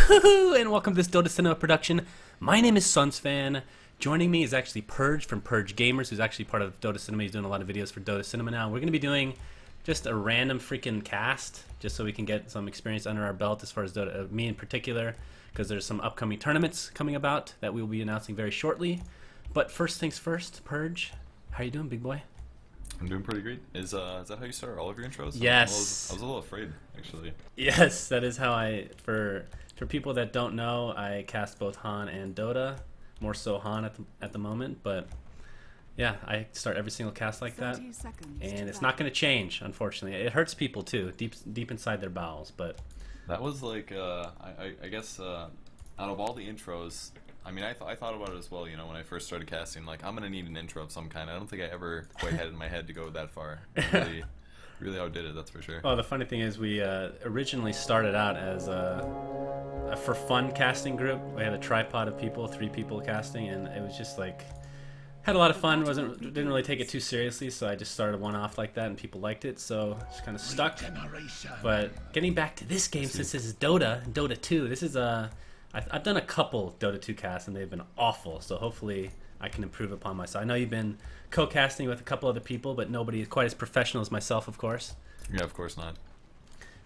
And welcome to this Dotacinema production. My name is SUNSfan. Joining me is actually Purge from Purge Gamers, who's actually part of Dotacinema. He's doing a lot of videos for Dotacinema now. We're going to be doing just a random freaking cast, just so we can get some experience under our belt as far as Dota, me in particular, because there's some upcoming tournaments coming about that we will be announcing very shortly. But first things first, Purge, how you doing, big boy? I'm doing pretty great. Is that how you start all of your intros? Yes. I was a little afraid, actually. Yes, that is how I, for people that don't know, I cast both Han and Dota. More so Han at the moment, but yeah, I start every single cast like that. And it's not going to change, unfortunately. It hurts people too, deep inside their bowels, but... That was like, I guess, out of all the intros... I mean, I thought about it as well, you know, when I first started casting, like, I'm going to need an intro of some kind. I don't think I ever quite had it in my head to go that far. Really outdid it, that's for sure. Well, the funny thing is we originally started out as a for fun casting group. We had a tripod of people, 3 people casting, and it was just like, had a lot of fun. Didn't really take it too seriously, so I just started one off like that, and people liked it, so just kind of stuck. But getting back to this game, since this is Dota 2, this is I've done a couple Dota 2 casts, and they've been awful, so hopefully I can improve upon myself. I know you've been co-casting with a couple other people, but nobody is quite as professional as myself, of course. Yeah, of course not.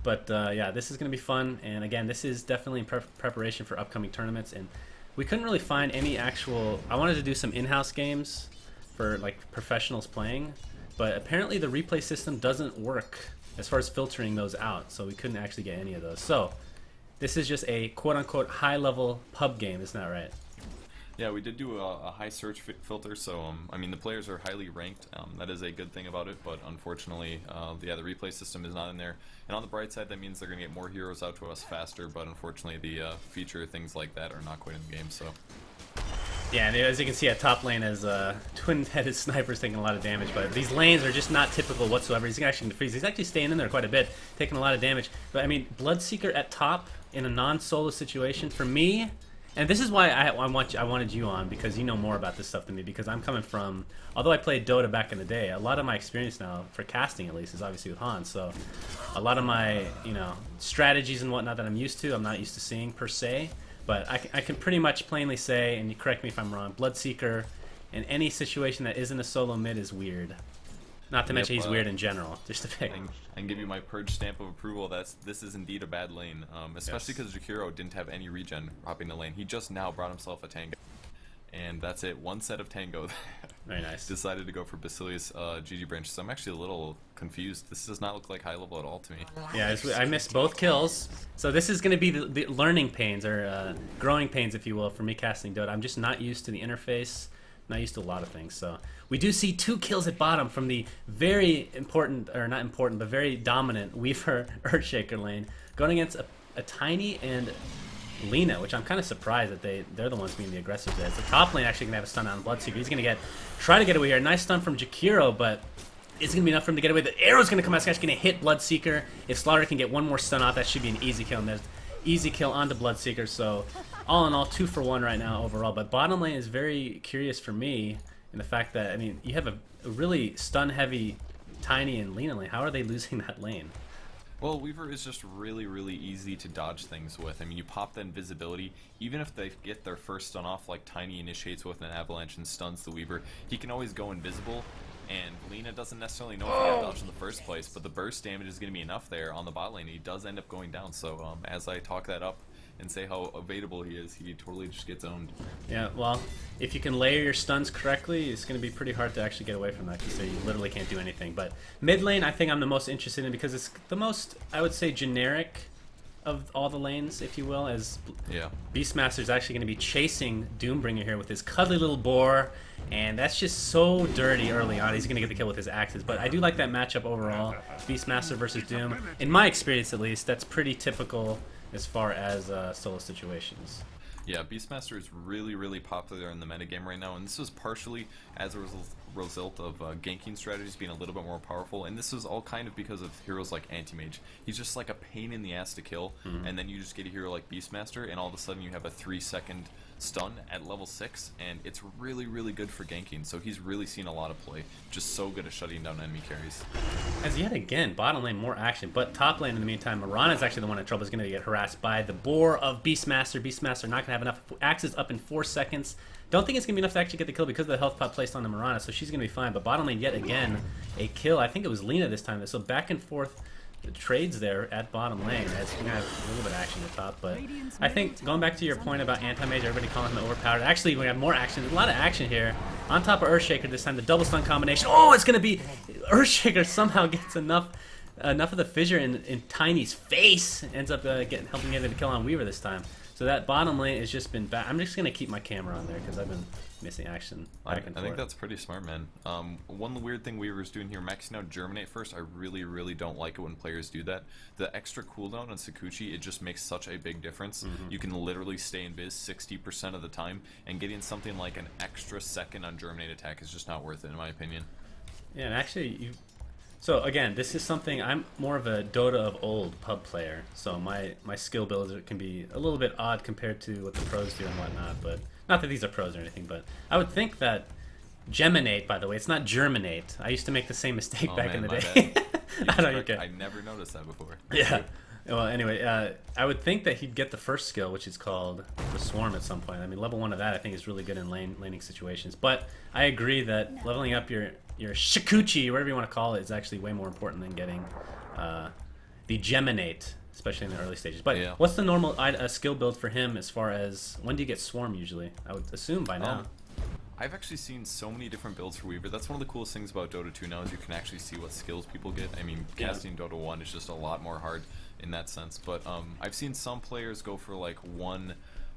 But yeah, this is going to be fun, and again, this is definitely in preparation for upcoming tournaments, and we couldn't really find any actual... I wanted to do some in-house games for like professionals playing, but apparently the replay system doesn't work as far as filtering those out, so we couldn't actually get any of those. So this is just a quote-unquote high-level pub game, isn't that right? Yeah, we did do a high search filter, so I mean the players are highly ranked. That is a good thing about it, but unfortunately, yeah, the replay system is not in there. And on the bright side, that means they're going to get more heroes out to us faster. But unfortunately, the feature things like that are not quite in the game. So yeah, and as you can see at top lane, as twin-headed sniper's taking a lot of damage, but these lanes are just not typical whatsoever. He's actually going to freeze. He's actually staying in there quite a bit, taking a lot of damage. But I mean, Bloodseeker at top in a non-solo situation for me. And this is why I wanted you on, because you know more about this stuff than me, because I'm coming from, although I played Dota back in the day, a lot of my experience now, for casting at least, is obviously with Han, so a lot of my, you know, strategies and whatnot that I'm used to, I'm not used to seeing per se, but I can pretty much plainly say, and you correct me if I'm wrong, Bloodseeker in any situation that isn't a solo mid is weird. Not to mention he's weird in general, just to pick. I can give you my Purge stamp of approval. This is indeed a bad lane, especially because Jakiro didn't have any regen hopping the lane. He just now brought himself a tango, and that's it. One set of tango. Very nice. Decided to go for Basilius GG branch. So I'm actually a little confused. This does not look like high level at all to me. Yeah, I missed both kills. So this is going to be the learning pains, or growing pains, if you will, for me casting Dota. I'm just not used to the interface. Not used to a lot of things, so we do see 2 kills at bottom from the very important, or not important, but very dominant Weaver Earthshaker lane, going against a Tiny and Lina, which I'm kind of surprised that they're the ones being the aggressors there. It's the top lane actually gonna have a stun on Bloodseeker. He's gonna try to get away here. Nice stun from Jakiro, but it's gonna be enough for him to get away. The arrow's gonna come out. It's actually gonna hit Bloodseeker. If Slaughter can get one more stun off, that should be an easy kill. And there's easy kill onto Bloodseeker. So all in all, 2 for 1 right now overall. But bottom lane is very curious for me in the fact that, I mean, you have a really stun-heavy Tiny and Lina lane. How are they losing that lane? Well, Weaver is just really, really easy to dodge things with. I mean, you pop the invisibility. Even if they get their first stun off, like Tiny initiates with an avalanche and stuns the Weaver, he can always go invisible. And Lina doesn't necessarily know if he got dodged in the first place, but the burst damage is going to be enough there on the bot lane. He does end up going down, so as I talk that up and say how evadable he is, he totally just gets owned. Yeah, well, if you can layer your stuns correctly, it's going to be pretty hard to actually get away from that, because you literally can't do anything. But mid lane, I think I'm the most interested in, because it's the most, I would say, generic of all the lanes, if you will, as Beastmaster's actually going to be chasing Doombringer here with his cuddly little boar, and that's just so dirty early on. He's going to get the kill with his axes, but I do like that matchup overall, Beastmaster versus Doom. In my experience, at least, that's pretty typical as far as solo situations. Yeah, Beastmaster is really, really popular in the metagame right now, and this was partially as a result of ganking strategies being a little bit more powerful, and this is all kind of because of heroes like Anti-Mage. He's just like a pain in the ass to kill, and then you just get a hero like Beastmaster, and all of a sudden you have a 3-second stun at level 6, and it's really, really good for ganking. So he's really seen a lot of play. Just so good at shutting down enemy carries. As yet again, bottom lane more action, but top lane in the meantime, Mirana's actually the one in trouble. Is going to get harassed by the boar of Beastmaster. Beastmaster not going to have enough. Axes up in 4 seconds. Don't think it's going to be enough to actually get the kill because of the health pot placed on the Mirana, so she's going to be fine. But bottom lane yet again, a kill. I think it was Lina this time. So back and forth trades there at bottom lane. As we're going to have a little bit of action at the top. But I think going back to your point about anti-mage, everybody calling him overpowered. Actually, we have more action. There's a lot of action here. On top of Earthshaker this time, the double stun combination. Oh, it's going to be... Earthshaker somehow gets enough of the fissure in Tiny's face. Ends up helping get the kill on Weaver this time. So that bottom lane has just been bad. I'm just going to keep my camera on there because I've been missing action back and forth. I think that's pretty smart, man. One weird thing Weaver's doing here, maxing out Germinate first, I really, really don't like it when players do that. The extra cooldown on Sakuchi, it just makes such a big difference. You can literally stay in biz 60% of the time, and getting something like an extra second on Germinate attack is just not worth it, in my opinion. Yeah, and actually, so again, this is something, I'm more of a Dota of old pub player, so my skill builds can be a little bit odd compared to what the pros do and whatnot, but not that these are pros or anything, but I would think that Geminate, by the way, it's not Germinate. I used to make the same mistake back in the day. I don't care. I never noticed that before. Yeah. Well, anyway, I would think that he'd get the first skill, which is called the Swarm at some point. I mean, level 1 of that I think is really good in laning situations. But I agree that leveling up your Shikuchi, whatever you want to call it, is actually way more important than getting the Geminate, especially in the early stages. But yeah, what's the normal skill build for him as far as when do you get Swarm usually? I would assume by now. I've actually seen so many different builds for Weaver. That's one of the coolest things about Dota 2 now is you can actually see what skills people get. I mean, casting Dota 1 is just a lot more hard in that sense. But I've seen some players go for like one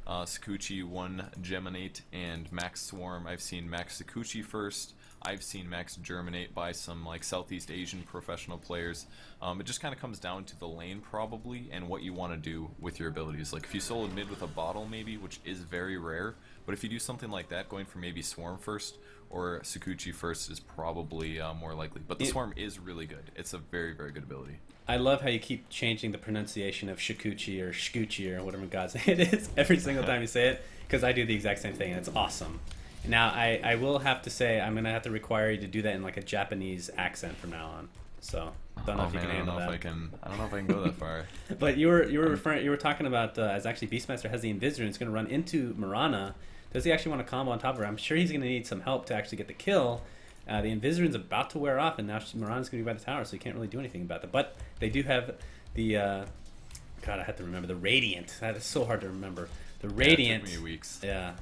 Sakuchi, one Geminate, and max Swarm. I've seen max Sakuchi first. I've seen max Germinate by some like Southeast Asian professional players. It just kind of comes down to the lane probably and what you want to do with your abilities. Like if you solo mid with a bottle maybe, which is very rare, but if you do something like that, going for maybe Swarm first or Sakuchi first is probably more likely. But the Swarm is really good. It's a very, very good ability. I love how you keep changing the pronunciation of Shikuchi or Shikuchi or whatever God's name it is every single time you say it, because I do the exact same thing and it's awesome. Now, I will have to say, I'm going to have to require you to do that in like a Japanese accent from now on. So, don't know if you can handle that. I don't know if I can go that far. But you were talking about, as actually Beastmaster has the Invisor and it's going to run into Mirana. Does he actually want to combo on top of her? I'm sure he's going to need some help to actually get the kill. The Invisorin's about to wear off, and now Mirana's going to be by the tower, so he can't really do anything about that. But they do have the, God, I have to remember, the Radiant. That is so hard to remember. The Radiant. Yeah, it took me weeks. Yeah.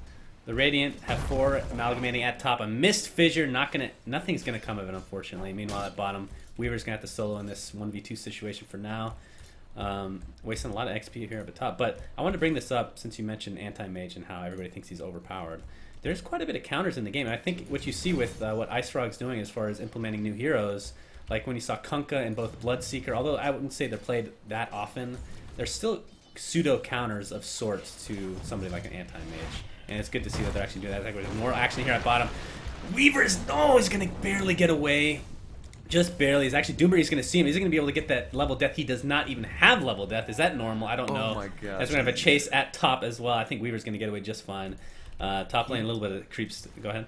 The Radiant have 4 amalgamating at top. A missed fissure, nothing's gonna come of it, unfortunately. Meanwhile, at bottom, Weaver's gonna have to solo in this 1v2 situation for now. Wasting a lot of XP here at the top. But I wanted to bring this up since you mentioned anti-mage and how everybody thinks he's overpowered. There's quite a bit of counters in the game. And I think what you see with what Ice Frog's doing as far as implementing new heroes, like when you saw Kunkka and both Bloodseeker, although I wouldn't say they're played that often, there's still pseudo counters of sorts to somebody like an anti-mage. And it's good to see that they're actually doing that. There's more action here at bottom. Weaver's, he's going to barely get away. Just barely. He's actually, Doomberry's going to see him. He's going to be able to get that level death. He does not even have level death. Is that normal? I don't know. Oh my gosh. That's going to have a chase at top as well. I think Weaver's going to get away just fine. Top lane, a little bit of creeps. Go ahead.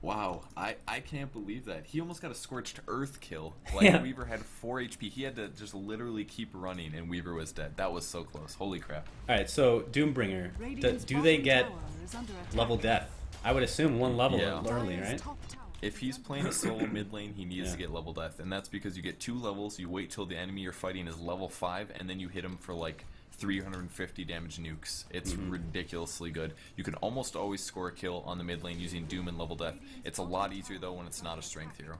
Wow, I can't believe that. He almost got a Scorched Earth kill. Like, Weaver had 4 HP. He had to just literally keep running, and Weaver was dead. That was so close. Holy crap. Alright, so Doombringer, do they get level death? I would assume 1 level early, right? If he's playing a solo mid lane, he needs to get level death, and that's because you get 2 levels, you wait till the enemy you're fighting is level 5, and then you hit him for like 350 damage nukes. It's ridiculously good. You can almost always score a kill on the mid lane using Doom and level death. It's a lot easier though when it's not a strength hero.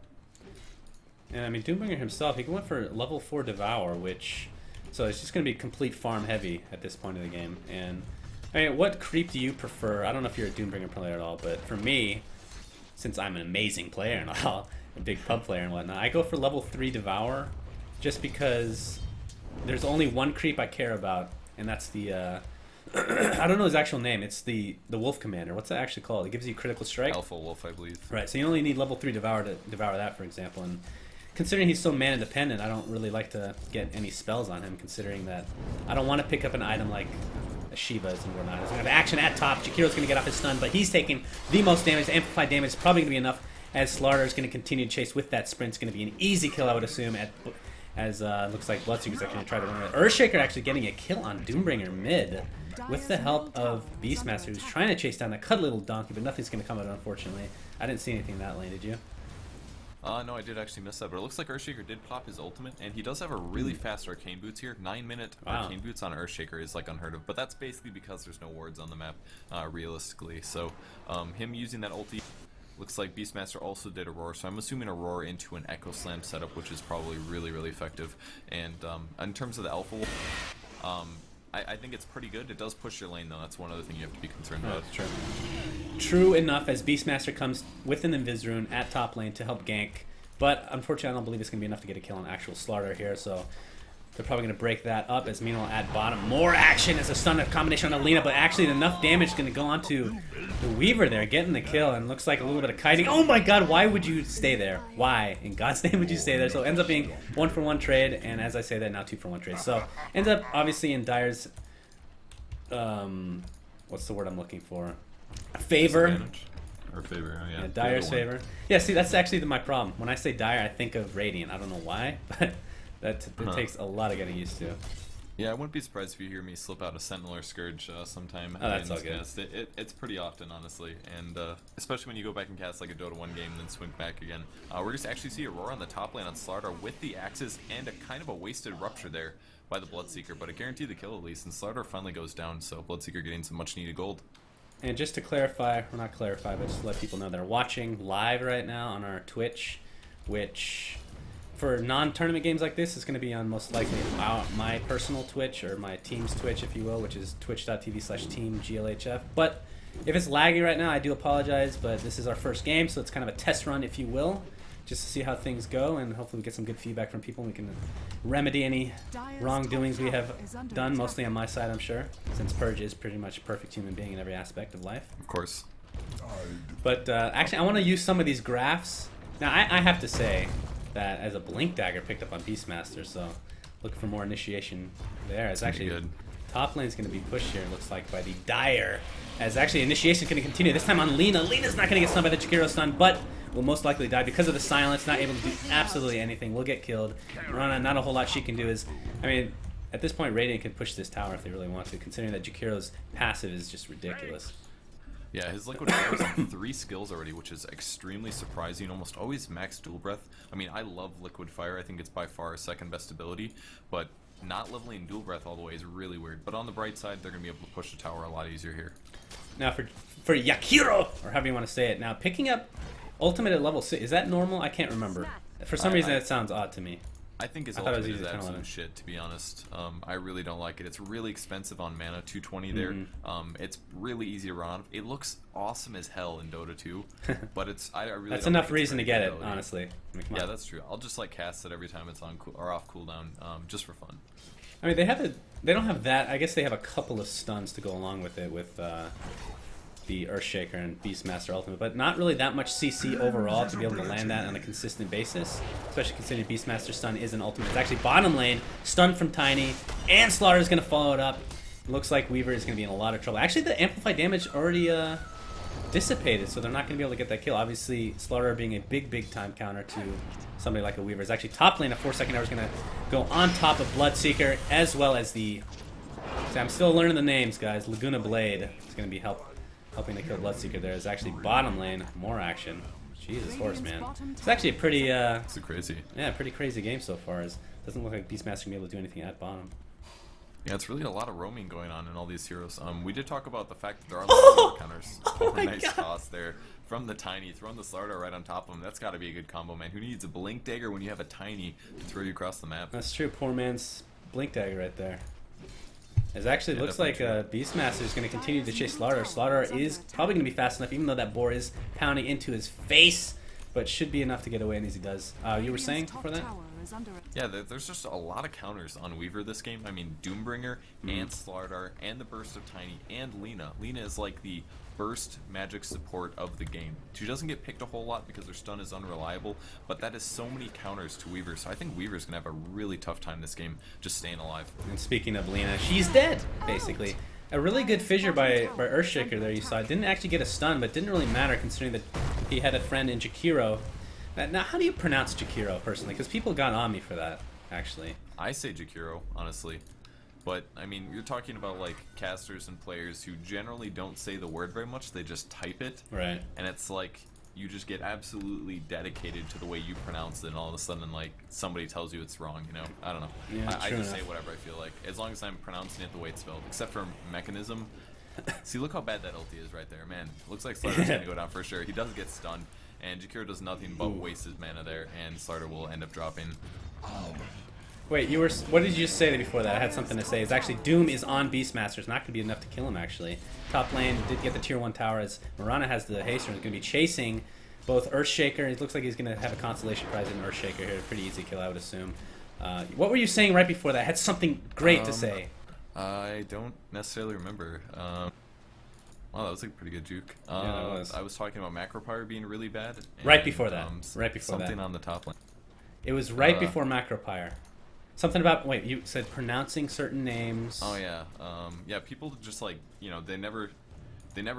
And I mean, Doombringer himself, he went for level 4 Devour, which, so it's just going to be complete farm heavy at this point of the game. And I mean, what creep do you prefer? I don't know if you're a Doombringer player at all, but for me, since I'm an amazing player and all, a big pub player and whatnot, I go for level 3 Devour, just because there's only one creep I care about, and that's the, I don't know his actual name. It's the Wolf Commander. What's that actually called? It gives you critical strike? Alpha Wolf, I believe. Right, so you only need level 3 Devour to devour that, for example. And considering he's so mana dependent, I don't really like to get any spells on him, considering that I don't want to pick up an item like Shivas and whatnot. He's going to have action at top. Jakiro's going to get off his stun, but he's taking the most damage. The amplified damage is probably going to be enough, as Slaughter is going to continue to chase with that sprint. It's going to be an easy kill, I would assume, as looks like Bloodseeker's actually going to try to run it. Earthshaker actually getting a kill on Doombringer mid with the help of Beastmaster, who's trying to chase down that cut little donkey, but nothing's going to come out, unfortunately. I didn't see anything in that lane, did you? No, I did actually miss that, but it looks like Earthshaker did pop his ultimate, and he does have a really fast Arcane Boots here. 9-minute Arcane Boots on Earthshaker is like unheard of, but that's basically because there's no wards on the map, realistically. So, him using that ulti, looks like Beastmaster also did Aurora, so I'm assuming Aurora into an Echo Slam setup, which is probably really, really effective. And in terms of the Alpha Wolf, I think it's pretty good. It does push your lane, though. That's one other thing you have to be concerned about. True. True enough, as Beastmaster comes with an Invis Rune at top lane to help gank. But unfortunately, I don't believe it's going to be enough to get a kill on actual Slaughter here. So they're probably going to break that up. As meanwhile, at bottom, more action as a stun combination on Alina. But actually, enough damage is going to go onto the Weaver there, getting the kill. And looks like a little bit of kiting. Oh my god, why would you stay there? Why, in God's name, would you stay there? So it ends up being 1-for-1 trade. And as I say that, now 2-for-1 trade. So ends up, obviously, in Dire's... what's the word I'm looking for? Favor. Or favor, oh, yeah. Dire's favor. Yeah, see, that's actually my problem. When I say Dire, I think of Radiant. I don't know why, but that takes a lot of getting used to. Yeah, I wouldn't be surprised if you hear me slip out a Sentinel or Scourge sometime. Oh, that's all good. It's pretty often, honestly, and especially when you go back and cast like a Dota 1 game and then swing back again. We're just actually see Aurora on the top lane on Slaughter with the axes and a kind of a wasted Rupture there by the Bloodseeker, but it guaranteed the kill at least, and Slaughter finally goes down, so Bloodseeker getting some much needed gold. And just to clarify, or not clarify, but just to let people know that are watching live right now on our Twitch, which for non-tournament games like this is going to be on most likely my personal Twitch, or my team's Twitch, if you will, which is twitch.tv/teamglhf. But if it's laggy right now, I do apologize, but this is our first game, so it's kind of a test run, if you will, just to see how things go, and hopefully we get some good feedback from people and we can remedy any wrongdoings we have done, mostly on my side, I'm sure, since Purge is pretty much a perfect human being in every aspect of life. Of course. But actually, I want to use some of these graphs. Now, I have to say that as a Blink Dagger picked up on Beastmaster, so look for more initiation there. It's actually good. Top lane is going to be pushed here, it looks like, by the Dire. As actually initiation is going to continue, this time on Lina. Lina's not going to get stunned by the Jakiro stun, but will most likely die because of the silence, not able to do absolutely anything. Will get killed. Rana, not a whole lot she can do. I mean, at this point, Radiant can push this tower if they really want to, considering that Jakiro's passive is just ridiculous. Yeah, his Liquid Fire is on 3 skills already, which is extremely surprising. Almost always max Dual Breath. I mean, I love Liquid Fire. I think it's by far his second best ability, but not leveling Dual Breath all the way is really weird. But on the bright side, they're going to be able to push the tower a lot easier here. Now for Jakiro, or however you want to say it, now picking up Ultimate at level 6, is that normal? I can't remember. For some reason, that sounds odd to me. I think his ultimate is absolute shit, to be honest. I really don't like it. It's really expensive on mana, 220 there. It's really easy to run. It looks awesome as hell in Dota 2, but I really that's enough reason to get it, honestly. I mean, yeah, that's true. I'll just like cast it every time it's on or off cooldown, just for fun. I mean, they don't have that. I guess they have a couple of stuns to go along with it, with the Earthshaker and Beastmaster Ultimate, but not really that much CC overall to be able to land that on a consistent basis, especially considering Beastmaster stun is an ultimate. It's actually bottom lane, stun from Tiny, and Slaughter is going to follow it up. Looks like Weaver is going to be in a lot of trouble. Actually, the amplified damage already dissipated, so they're not going to be able to get that kill. Obviously, Slaughter being a big time counter to somebody like a Weaver is actually top lane. A 4-second hour is going to go on top of Bloodseeker, as well as the... See, I'm still learning the names, guys. Laguna Blade is going to be helping to kill Bloodseeker there. Is actually bottom lane, more action. Jesus, horse, man. It's actually a pretty... it's crazy. Yeah, pretty crazy game so far. It doesn't look like Beastmaster can be able to do anything at bottom. Yeah, it's really a lot of roaming going on in all these heroes. We did talk about the fact that there are a lot of counters. Nice toss there from the Tiny, throwing the Slaughter right on top of him. That's got to be a good combo, man. Who needs a Blink Dagger when you have a Tiny to throw you across the map? That's true. Poor man's Blink Dagger right there. It actually looks like Beastmaster is going to continue to chase Slaughter. Slaughter is probably going to be fast enough, even though that boar is pounding into his face, but should be enough to get away, and as he does. You were saying before that? Yeah, there's just a lot of counters on Weaver this game. I mean, Doombringer and Slaughter and the Burst of Tiny and Lina. Lina is like the burst magic support of the game. She doesn't get picked a whole lot because her stun is unreliable, but that is so many counters to Weaver, so I think Weaver's going to have a really tough time this game just staying alive. And speaking of Lina, she's dead, basically. A really good fissure by Earthshaker there you saw. Didn't actually get a stun, but didn't really matter considering that he had a friend in Jakiro. Now, how do you pronounce Jakiro, personally? Because people got on me for that, actually. I say Jakiro, honestly. But, I mean, you're talking about, like, casters and players who generally don't say the word very much. They just type it. Right. And it's like, you just get absolutely dedicated to the way you pronounce it, and all of a sudden, like, somebody tells you it's wrong, you know? I don't know. Yeah, I true just enough. say whatever I feel like, as long as I'm pronouncing it the way it's spelled. Except for Mechanism. See, look how bad that ulti is right there, man. Looks like Slarder's gonna go down for sure. He does get stunned, and Jakiro does nothing but waste his mana there, and Slarder will end up dropping. Wait, what did you just say before that? I had something to say. It's actually Doom is on Beastmaster. It's not going to be enough to kill him, actually. Top lane did get the tier 1 tower as Mirana has the haste and is going to be chasing both Earthshaker. It looks like he's going to have a consolation prize in Earthshaker here. Pretty easy kill, I would assume. What were you saying right before that? I had something great to say. I don't necessarily remember. Wow, that was like a pretty good juke. Yeah, that was. I was talking about Macropyre being really bad. Right before that. Right before something that. on the top lane. It was right before Macropyre. Something about, wait, you said pronouncing certain names. Oh yeah, yeah. People just like, you know, they never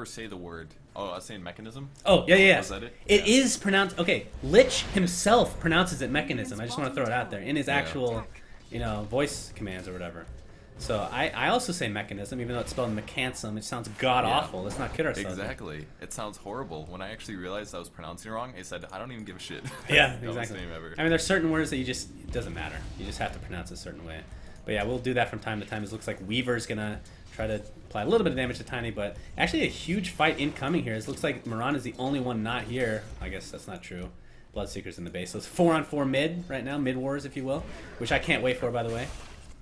say the word. Oh, I was saying Mechanism. Oh yeah, yeah. Was that it? It is pronounced. Okay, Lich himself pronounces it Mechanism. I just want to throw it out there in his actual, you know, voice commands or whatever. So I also say Mechanism, even though it's spelled Mechansum. It sounds god awful. Let's not kid ourselves. Exactly. It sounds horrible. When I actually realized I was pronouncing it wrong, I said, I don't even give a shit. Yeah, Dumbest exactly. name ever. I mean, there's certain words that it doesn't matter. You just have to pronounce it a certain way. But yeah, we'll do that from time to time. It looks like Weaver's gonna try to apply a little bit of damage to Tiny, but actually a huge fight incoming here. It looks like Mirana's the only one not here. I guess that's not true. Bloodseeker's in the base. So it's 4-on-4 mid right now, mid wars if you will, which I can't wait for, by the way.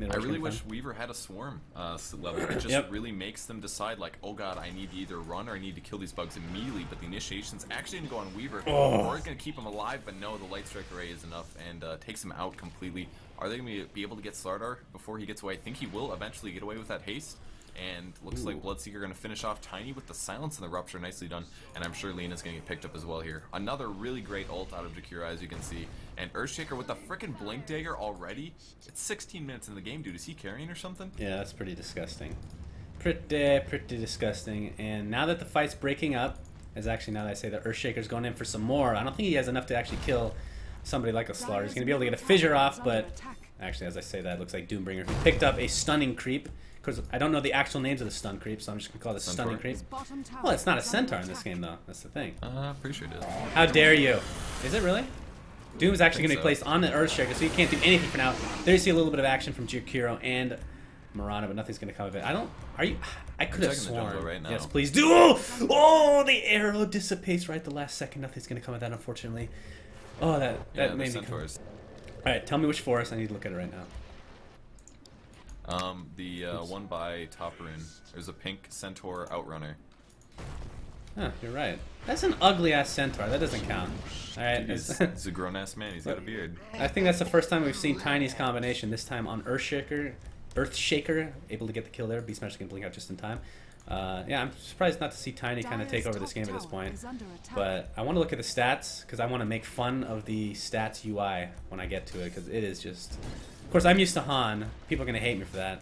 I really wish Weaver had a swarm level. It just really makes them decide, like, oh god, I need to either run or I need to kill these bugs immediately, but the initiation's actually going to go on Weaver, or it's going to keep him alive, but no, the Light Strike Array is enough and takes him out completely. Are they going to be able to get Slardar before he gets away? I think he will eventually get away with that haste. And looks like Bloodseeker going to finish off Tiny with the Silence and the Rupture. Nicely done. And I'm sure Lena's going to get picked up as well here. Another really great ult out of Jakiro, as you can see. And Earthshaker with the frickin' Blink Dagger already. It's 16 minutes in the game, dude. Is he carrying or something? Yeah, that's pretty disgusting. Pretty disgusting. And now that the fight's breaking up, as actually now that I say that Earthshaker's going in for some more, I don't think he has enough to actually kill somebody like a Slardar. He's going to be able to get a fissure off, but actually, as I say that, it looks like Doombringer, who picked up a stunning creep. Because I don't know the actual names of the stun creep, so I'm just going to call it a stunning creep. Well, it's not a centaur in this game, though. That's the thing. Pretty sure it is. How dare you? Is it really? Doom's actually going to be placed on the Earthshaker, so you can't do anything for now. There you see a little bit of action from Jakiro and Mirana, but nothing's going to come of it. I could have sworn. Right now. Yes, please do. Oh, the arrow dissipates right at the last second. Nothing's going to come of that, unfortunately. Oh, that made me come. All right, tell me which forest. I need to look at it right now. The one by Top Rune. There's a pink centaur outrunner. Huh, you're right. That's an ugly-ass centaur. That doesn't count. All right. He's a grown-ass man. He's got a beard. I think that's the first time we've seen Tiny's combination. This time on Earthshaker, able to get the kill there. Beastmaster can blink out just in time. Yeah, I'm surprised not to see Tiny kind of take over this game at this point. But I want to look at the stats because I want to make fun of the stats UI when I get to it because it is just. Of course, I'm used to Han. People are gonna hate me for that.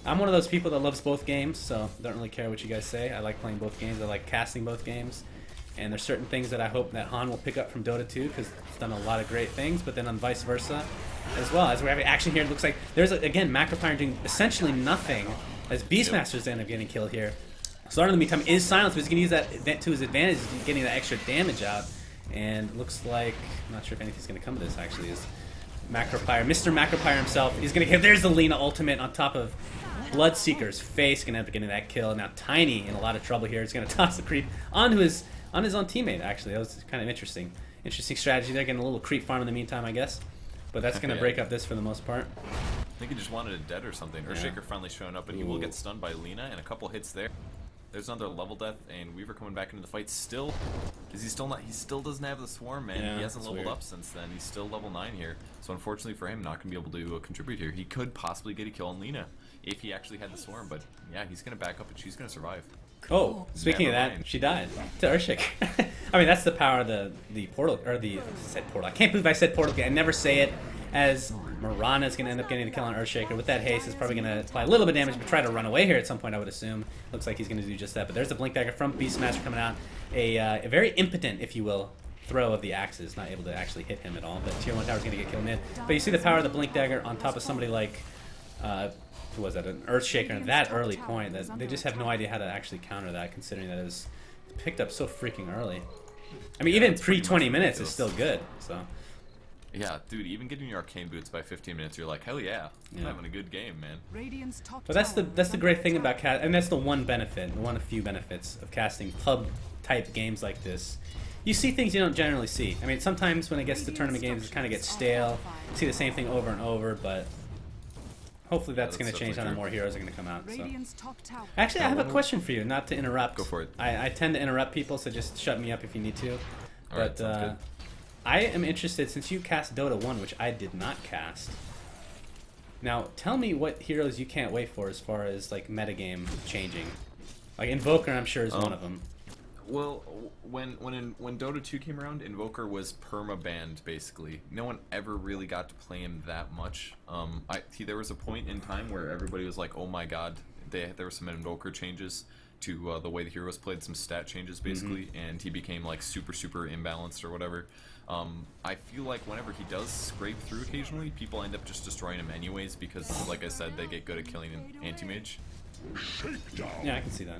I'm one of those people that loves both games, so don't really care what you guys say. I like playing both games. I like casting both games. And there's certain things that I hope that Han will pick up from Dota 2 because it's done a lot of great things, but then on vice versa as well. As we're having action here, it looks like there's, again, Macropyre doing essentially nothing as Beastmasters end up getting killed here. Slardar in the meantime is silenced, but he's going to use that to his advantage, getting that extra damage out. And it looks like, I'm not sure if anything's going to come of this actually, is Macropyre, Mr. Macropyre himself, he's going to get, there's the Lena ultimate on top of Bloodseeker's face, going to end up getting that kill. Now Tiny in a lot of trouble here. He's going to toss the creep onto his own teammate, actually. That was kind of interesting. Interesting strategy there, getting a little creep farm in the meantime, I guess. But that's going to break up this for the most part. I think he just wanted it dead or something. Earthshaker finally showing up, and he will get stunned by Lena, and a couple hits there. There's another level death, and Weaver coming back into the fight still. Is he still not? He still doesn't have the swarm, man. Yeah, he hasn't leveled up since then. He's still level 9 here. So unfortunately for him, not going to be able to contribute here. He could possibly get a kill on Lena if he actually had the swarm, but yeah, he's going to back up, and she's going to survive. Oh, speaking of that, she died to Earthshaker. I mean, that's the power of the portal, or the, I said portal. I can't believe I said portal. I never say it. as Mirana's going to end up getting the kill on Earthshaker. With that haste, is probably going to apply a little bit of damage, but try to run away here at some point, I would assume. Looks like he's going to do just that. But there's the Blink Dagger from Beastmaster coming out. A very impotent, if you will, throw of the axes. Not able to actually hit him at all. But Tier 1 Tower's going to get killed mid. But you see the power of the Blink Dagger on top of somebody like... who was that? An Earthshaker at that early point. That they just have no idea how to actually counter that, considering that it was picked up so freaking early. I mean, even pre-20 minutes is still good. So. Yeah, dude, even getting your arcane boots by 15 minutes, you're like, hell yeah, I'm having a good game, man. But that's the great thing about cast, and that's the one benefit, one of few benefits of casting pub-type games like this. You see things you don't generally see. I mean, sometimes when it gets to tournament games, it kind of gets stale. You see the same thing over and over, but hopefully that's going to change now that more heroes are going to come out. So. Actually, I have a question for you, not to interrupt. Go for it. I tend to interrupt people, so just shut me up if you need to. Alright, sounds good. I am interested, since you cast Dota 1, which I did not cast. Now, tell me what heroes you can't wait for as far as, like, metagame changing. Like, Invoker, I'm sure, is one of them. Well, when Dota 2 came around, Invoker was perma-banned, basically. No one ever really got to play him that much. There was a point in time where everybody was like, oh my god, there were some Invoker changes to the way the hero was played, some stat changes, basically, and he became, like, super imbalanced or whatever. I feel like whenever he does scrape through occasionally, people end up just destroying him anyways because, like I said, they get good at killing an anti-mage. Yeah, I can see that.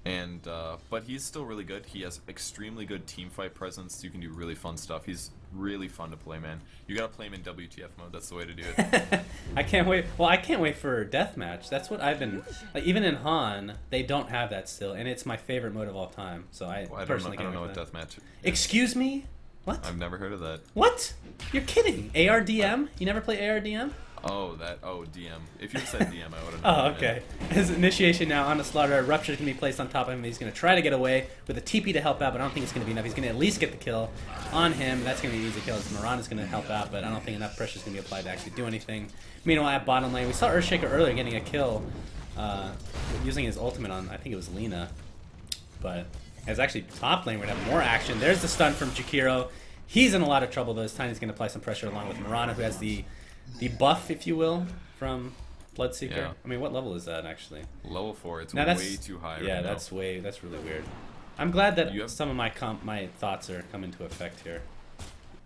And, but he's still really good. He has extremely good teamfight presence. You can do really fun stuff. He's really fun to play, man. You gotta play him in WTF mode. That's the way to do it. I can't wait. Well, I can't wait for Deathmatch. That's what I've been... Like, even in Han, they don't have that still, and it's my favorite mode of all time. So I personally can't wait for that. Deathmatch is. Excuse me? What? I've never heard of that. What? You're kidding. ARDM? You never play ARDM? Oh, DM. If you said DM, I would have known. Oh, okay. His initiation now on the Slaughter. Rupture can be placed on top of him. He's going to try to get away with a TP to help out, but I don't think it's going to be enough. He's going to at least get the kill on him. That's going to be an easy kill. Mirana's going to help out, but I don't think enough pressure is going to be applied to actually do anything. Meanwhile, at bottom lane, we saw Earthshaker earlier getting a kill using his ultimate on, I think it was Lina. But as actually top lane, we're going to have more action. There's the stun from Jakiro. He's in a lot of trouble, though. His Tiny's going to apply some pressure along with Mirana, who has the buff, if you will, from Bloodseeker. Yeah. I mean, what level is that, actually? Level 4. It's now way too high Yeah, right that's really weird. I'm glad that some of my thoughts are coming to effect here.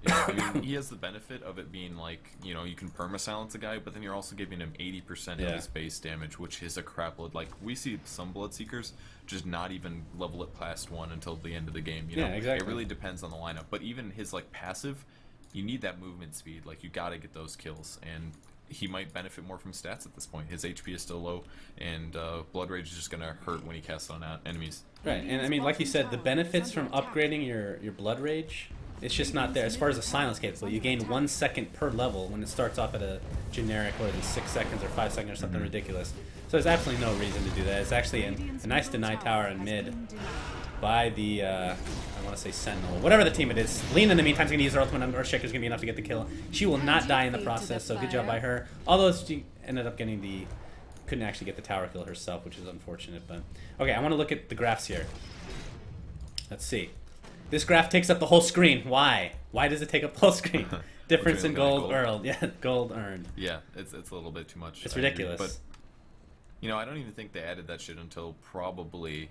Yeah, I mean, he has the benefit of it being like, you know, you can perma-silence a guy, but then you're also giving him 80% of his base damage, which is a crap load. Like, we see some Bloodseekers just not even level it past 1 until the end of the game, you know? Yeah, exactly. It really depends on the lineup. But even his, like, passive, you need that movement speed. Like, you gotta get those kills, and he might benefit more from stats at this point. His HP is still low, and Blood Rage is just gonna hurt when he casts on enemies. Right, and I mean, like you said, the benefits from upgrading your Blood Rage, it's just not there. As far as the silence capable, you gain 1 second per level when it starts off at a generic, or 6 seconds or 5 seconds or something ridiculous. So there's absolutely no reason to do that. It's actually a nice deny tower in mid by the, I want to say Sentinel, whatever the team it is. Lina, in the meantime, is going to use her ultimate, and Earthshaker's going to be enough to get the kill. She will not die in the process, so good job by her. Although she ended up getting couldn't actually get the tower kill herself, which is unfortunate. But okay, I want to look at the graphs here. Let's see. This graph takes up the whole screen. Why? Why does it take up the whole screen? Difference in gold earned. Yeah, gold earned. Yeah, it's a little bit too much. It's ridiculous. But, you know, I don't even think they added that shit until probably,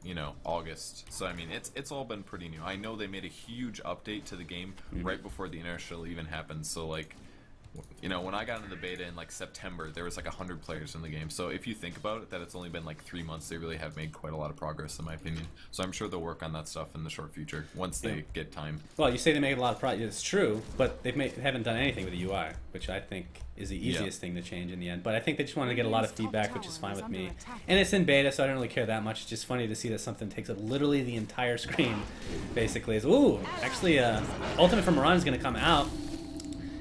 you know, August. So, I mean, it's all been pretty new. I know they made a huge update to the game right before the inertial even happened. So, like, you know, when I got into the beta in, like, September, there was, like, 100 players in the game. So if you think about it, that it's only been, like, 3 months, they really have made quite a lot of progress, in my opinion. So I'm sure they'll work on that stuff in the short future, once they get time. Well, you say they made a lot of progress. It's true, but they haven't done anything with the UI, which I think is the easiest thing to change in the end. But I think they just wanted to get a lot of feedback, which is fine with me. And it's in beta, so I don't really care that much. It's just funny to see that something takes up literally the entire screen, basically. Ooh, actually, Ultimate from Mirana is going to come out.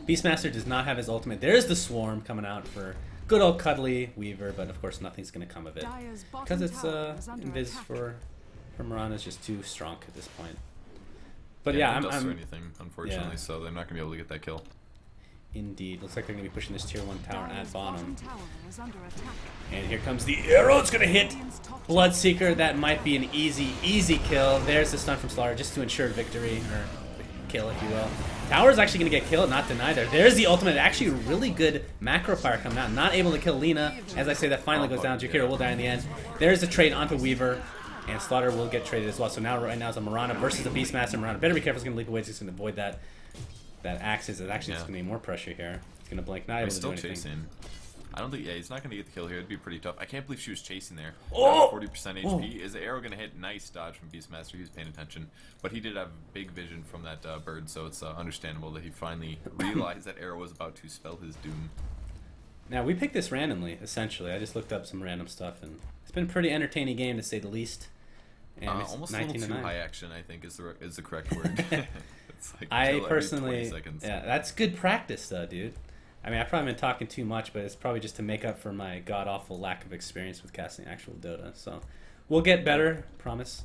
Beastmaster does not have his ultimate. There's the Swarm coming out for good old cuddly Weaver, but of course nothing's going to come of it. Because it's Invis for Mirana is just too strong at this point. But yeah, I'm anything, unfortunately, so they're not going to be able to get that kill. Indeed. Looks like they're going to be pushing this tier 1 tower at bottom. And here comes the arrow. It's going to hit Bloodseeker. That might be an easy kill. There's the stun from Slaughter just to ensure victory, or kill if you will. Tower's actually going to get killed, not denied there. There's the ultimate. Actually, really good macro fire coming out. Not able to kill Lina. As I say, that finally goes down. Jakiro will die in the end. There's a trade onto Weaver. And Slaughter will get traded as well. So now, right now, it's a Mirana versus a Beastmaster. Mirana better be careful. He's going to leap away. He's going to avoid that axis. It's actually just going to be more pressure here. He's going to blink. Not able to do anything. Chasing. I don't think, yeah, he's not going to get the kill here. It'd be pretty tough. I can't believe she was chasing there. Oh! 40% HP. Is the arrow going to hit? Nice dodge from Beastmaster. He was paying attention. But he did have big vision from that bird, so it's understandable that he finally realized that arrow was about to spell his doom. Now, we picked this randomly, essentially. I just looked up some random stuff, and it's been a pretty entertaining game, to say the least. And almost a little too high action, I think, is the correct word. It's like I personally, yeah, that's good practice, though, dude. I mean, I've probably been talking too much, but it's probably just to make up for my god-awful lack of experience with casting actual Dota. So we'll get better, promise.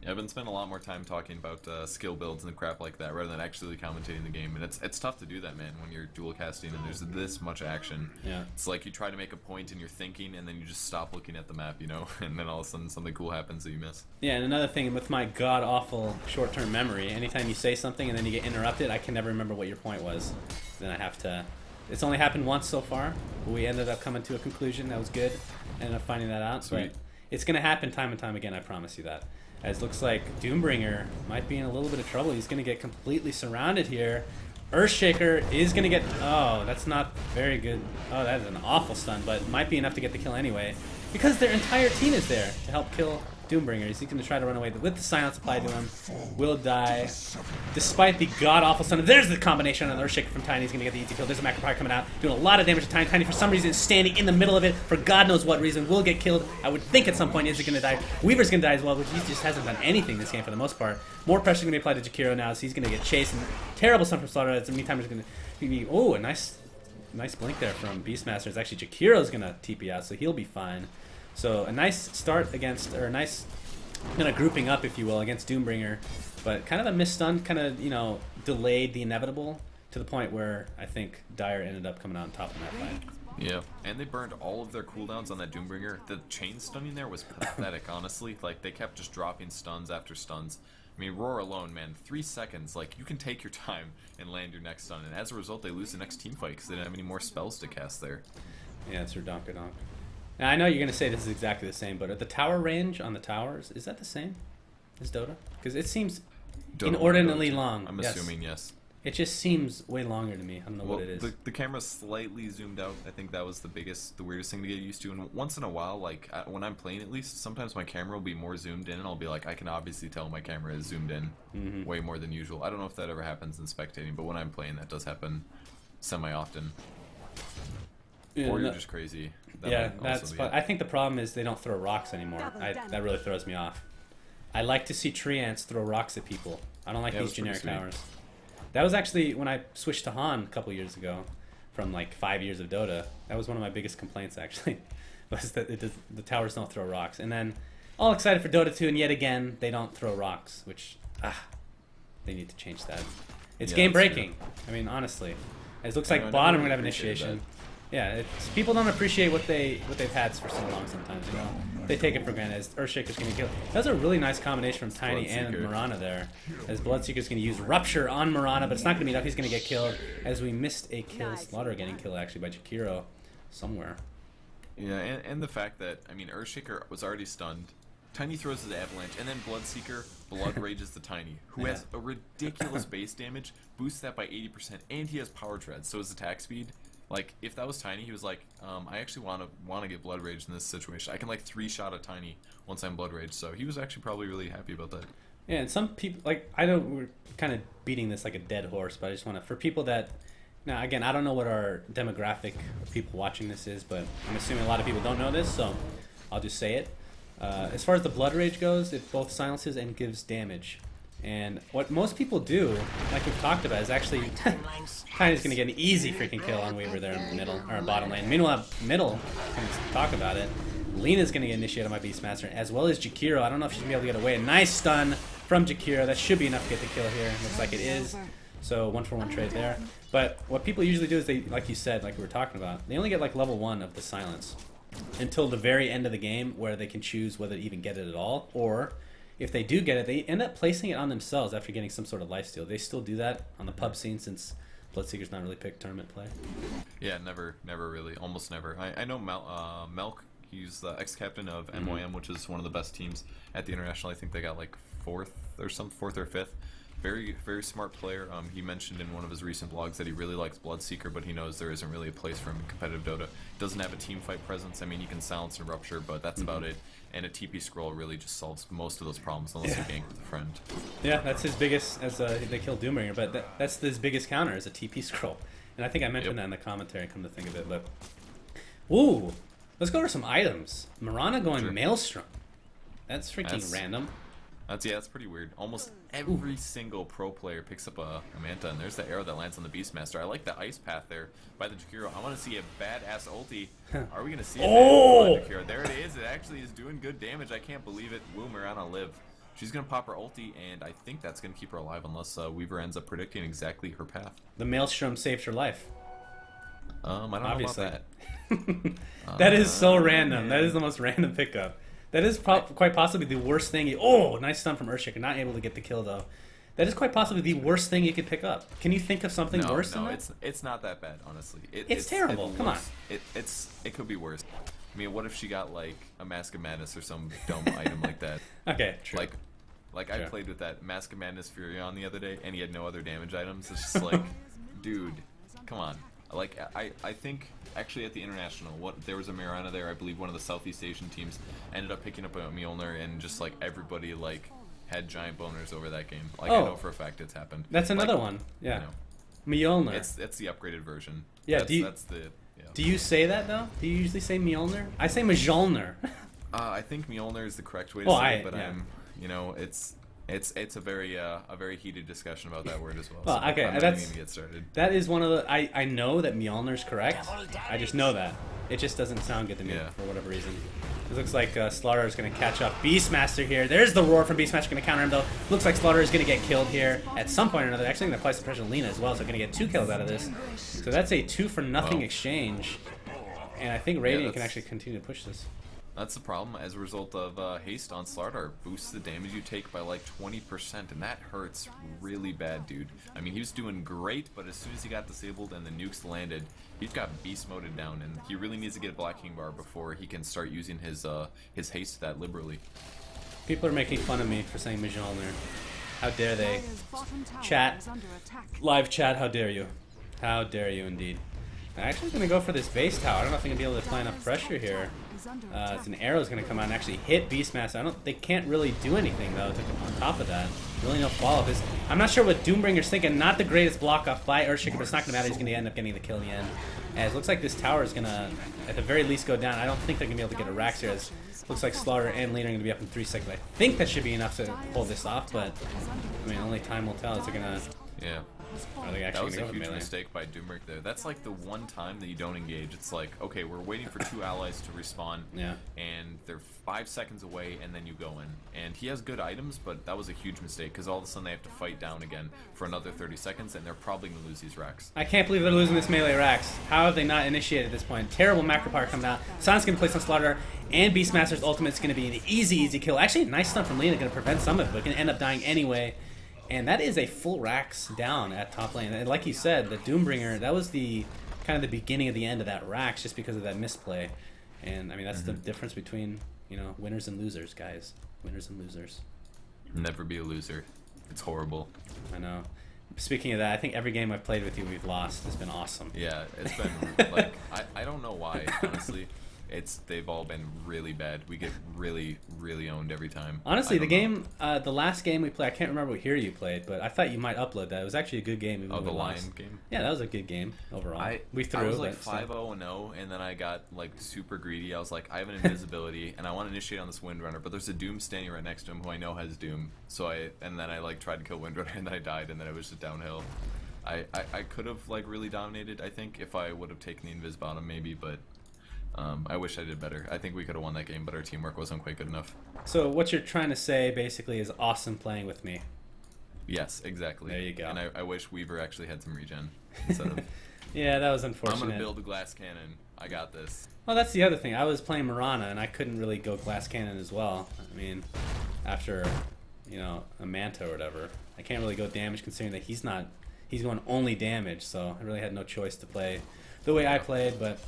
Yeah, I've been spending a lot more time talking about skill builds and crap like that rather than actually commentating the game. And it's tough to do that, man, when you're dual casting and there's this much action. Yeah. It's like you try to make a point and you're thinking and then you just stop looking at the map, you know, and then all of a sudden something cool happens that you miss. Yeah, and another thing, with my god-awful short-term memory, anytime you say something and then you get interrupted, I can never remember what your point was. Then I have to... It's only happened once so far. We ended up coming to a conclusion that was good. Ended up finding that out. Sweet. But it's going to happen time and time again, I promise you that. As looks like Doombringer might be in a little bit of trouble. He's going to get completely surrounded here. Earthshaker is going to get... Oh, that's not very good. Oh, that is an awful stun, but might be enough to get the kill anyway. Because their entire team is there to help kill Doombringer. He's going to try to run away with the silence applied to him. Will die. Despite the god-awful stun. There's the combination on Earthshaker from Tiny. He's going to get the easy kill. There's a macro fire coming out. Doing a lot of damage to Tiny. Tiny, for some reason, is standing in the middle of it. For God knows what reason. Will get killed. I would think at some point is he going to die. Weaver's going to die as well, which he just hasn't done anything this game for the most part. More pressure going to be applied to Jakiro now, so he's going to get chased. And terrible stun from Slaughter. As meantime, he's going to be... Oh, a nice blink there from Beastmaster. It's actually Jakiro's going to TP out, so he'll be fine. So a nice start against... Or a nice... kind of grouping up, if you will, against Doombringer, but kind of a missed stun, kind of, you know, delayed the inevitable to the point where I think Dire ended up coming out on top in that fight. Yeah, and they burned all of their cooldowns on that Doombringer. The chain stunning there was pathetic, honestly. Like, they kept just dropping stuns after stuns. I mean, Roar alone, man, 3 seconds. Like, you can take your time and land your next stun, and as a result, they lose the next team fight because they didn't have any more spells to cast there. Yeah, it's Donk. Now, I know you're going to say this is exactly the same, but are the tower range on the towers, is that the same as Dota? Because it seems inordinately long. I'm assuming, yes. It just seems way longer to me. I don't know what it is. The camera's slightly zoomed out. I think that was the weirdest thing to get used to. And once in a while, like, when I'm playing at least, sometimes my camera will be more zoomed in, and I'll be like, I can obviously tell my camera is zoomed in way more than usual. I don't know if that ever happens in spectating, but when I'm playing, that does happen semi-often. Yeah, or you're just crazy. I think the problem is they don't throw rocks anymore. That really throws me off. I like to see tree ants throw rocks at people. I don't like these generic towers. That was actually when I switched to Han a couple years ago, from like 5 years of Dota. That was one of my biggest complaints, actually, was that the towers don't throw rocks. And then, all excited for Dota 2, and yet again, they don't throw rocks, which, they need to change that. It's game breaking. I mean, honestly. It looks like bottom we're gonna have initiation. Yeah, people don't appreciate what they've had for so long sometimes, you know. They take it for granted as Earthshaker's going to kill. That was a really nice combination from Tiny and Mirana there. As Bloodseeker's going to use Rupture on Mirana, but it's not going to be enough. He's going to get killed. As we missed a kill, Slaughter getting killed actually by Jakiro somewhere. Yeah, and the fact that, I mean, Earthshaker was already stunned. Tiny throws his avalanche, and then Bloodseeker blood rages the Tiny, who has a ridiculous base damage, boosts that by 80%, and he has power tread, so his attack speed. Like, if that was Tiny, he was like, I actually want to get Blood Rage in this situation. I can, like, 3-shot a Tiny once I'm Blood Rage. So he was actually probably really happy about that. Yeah, and some people, like, I know we're kind of beating this like a dead horse, but I just want to, for people that, now, again, I don't know what our demographic of people watching this is, but I'm assuming a lot of people don't know this, so I'll just say it. As far as the Blood Rage goes, it both silences and gives damage. And what most people do, like we've talked about, is actually Tiny's going to get an easy freaking kill on Weaver there in the middle, or bottom lane. Meanwhile, middle, can talk about it. Lina's going to get initiated on my Beastmaster, as well as Jakiro. I don't know if she's going to be able to get away. A nice stun from Jakiro. That should be enough to get the kill here. Looks like it is. So 1-for-1 trade there. But what people usually do is they, like you said, like we were talking about, they only get like level 1 of the silence until the very end of the game, where they can choose whether to even get it at all, or if they do get it, they end up placing it on themselves after getting some sort of lifesteal. They still do that on the pub scene since Bloodseeker's not really picked tournament play. Yeah, never really, almost never. I know Melk. He's the ex-captain of MOM, which is one of the best teams at the international. I think they got like fourth or fifth. Very, very smart player. He mentioned in one of his recent blogs that he really likes Bloodseeker, but he knows there isn't really a place for him in competitive Dota. Doesn't have a team fight presence. I mean, you can silence and rupture, but that's about it. And a TP scroll really just solves most of those problems unless you gank with a friend. Yeah, that's his biggest, as they kill Doombringer, but that's his biggest counter is a TP scroll. And I think I mentioned that in the commentary, come to think of it, but... Ooh! Let's go over some items. Mirana going Maelstrom. That's freaking random. That's pretty weird. Almost every single pro player picks up a Manta, and there's the arrow that lands on the Beastmaster. I like the ice path there by the Jakiro. I want to see a badass ulti. Are we going to see a badass Jakiro? There it is. It actually is doing good damage. I can't believe it. Woo, Mirana live. She's going to pop her ulti, and I think that's going to keep her alive unless Weaver ends up predicting exactly her path. The Maelstrom saved her life. I don't know about that. That is so random. That is the most random pickup. That is quite possibly the worst thing. Oh, nice stun from Earthshaker. Not able to get the kill, though. That is quite possibly the worst thing you could pick up. Can you think of something worse than that? No, it's not that bad, honestly. It's terrible. Come on. It could be worse. I mean, what if she got, like, a Mask of Madness or some dumb item like that? Okay, true. Like I played with that Mask of Madness Furion the other day, and he had no other damage items. It's just like, dude, come on. Like, I think, actually at the International, there was a Mirana there, I believe one of the Southeast Asian teams ended up picking up a Mjolnir, and just, like, everybody, like, had giant boners over that game. Like, I know for a fact it's happened. That's another one, yeah. You know, Mjolnir. It's the upgraded version. Yeah, do you say that, though? Do you usually say Mjolnir? I say Mjolnir. I think Mjolnir is the correct way to say it, but you know, it's a very heated discussion about that word as well. Well, so okay, I'm not even gonna get started. That is one of the. I know that Mjolnir's correct. I just know that. It just doesn't sound good to me for whatever reason. It looks like Slaughter is going to catch up Beastmaster here. There's the roar from Beastmaster, going to counter him though. Looks like Slaughter is going to get killed here at some point or another. Actually, going to apply some pressure on Lina as well, so going to get 2 kills out of this. So that's a 2-for-0 exchange, and I think Radiant can actually continue to push this. That's the problem. As a result of haste on Slardar, boosts the damage you take by like 20%, and that hurts really bad, dude. I mean, he was doing great, but as soon as he got disabled and the nukes landed, he's got beast moded down, and he really needs to get a Black King bar before he can start using his haste that liberally. People are making fun of me for saying Mjolnir. How dare they? Chat, live chat, how dare you? How dare you indeed? I'm actually going to go for this base tower. I don't know if I'm going to be able to apply enough pressure here. It's an arrow's going to come out and actually hit Beastmaster. They can't really do anything though on top of that. Really no follow-up. I'm not sure what Doombringer's thinking. Not the greatest block off by Earthshaker, but it's not going to matter. He's going to end up getting the kill in the end. As it looks like this tower is going to, at the very least, go down. I don't think they're going to be able to get a Rax here. As looks like Slaughter and Lina are going to be up in 3 seconds. I think that should be enough to pull this off, but I mean, only time will tell. Is they're going to... Yeah. That was a huge mistake by Doombrick there. That's like the one time that you don't engage. It's like, okay, we're waiting for 2 allies to respawn, and they're 5 seconds away, and then you go in. And he has good items, but that was a huge mistake, because all of a sudden they have to fight down again for another 30 seconds, and they're probably going to lose these racks. I can't believe they're losing this melee racks. How have they not initiated at this point? Terrible macro power coming out. Silence going to place on Slaughter, and Beastmaster's ultimate is going to be an easy kill. Actually, a nice stun from Lina, going to prevent some of it, but going to end up dying anyway. And that is a full Rax down at top lane. And like you said, the Doombringer, that was the kind of the beginning of the end of that Rax just because of that misplay. And I mean, that's the difference between, you know, winners and losers, guys. Winners and losers. Never be a loser. It's horrible. I know. Speaking of that, I think every game I've played with you, we've lost. It's been awesome. Yeah, it's been like, I don't know why, honestly. They've all been really bad. We get really owned every time. Honestly, the last game we played, I can't remember what hero you played, but I thought you might upload that. It was actually a good game. Oh, the Lion game? Yeah, that was a good game overall. We threw. I was like 5-0-0, and then I got like super greedy. I was like, I have an invisibility, and I want to initiate on this Windrunner, but there's a Doom standing right next to him who I know has Doom. So then I like tried to kill Windrunner, and then I died, and then it was just downhill. I could have like really dominated, I think, if I would have taken the invis bottom maybe, but. I wish I did better. I think we could have won that game, but our teamwork wasn't quite good enough. So what you're trying to say, basically, is awesome playing with me. Yes, exactly. There you go. And I wish Weaver actually had some regen instead of... Yeah, that was I'm unfortunate. gonna build a glass cannon. I got this. Well, that's the other thing. I was playing Marana, and I couldn't really go glass cannon as well. I mean, after, you know, a Manta or whatever, I can't really go damage considering that he's going only damage, so I really had no choice to play the way I played, but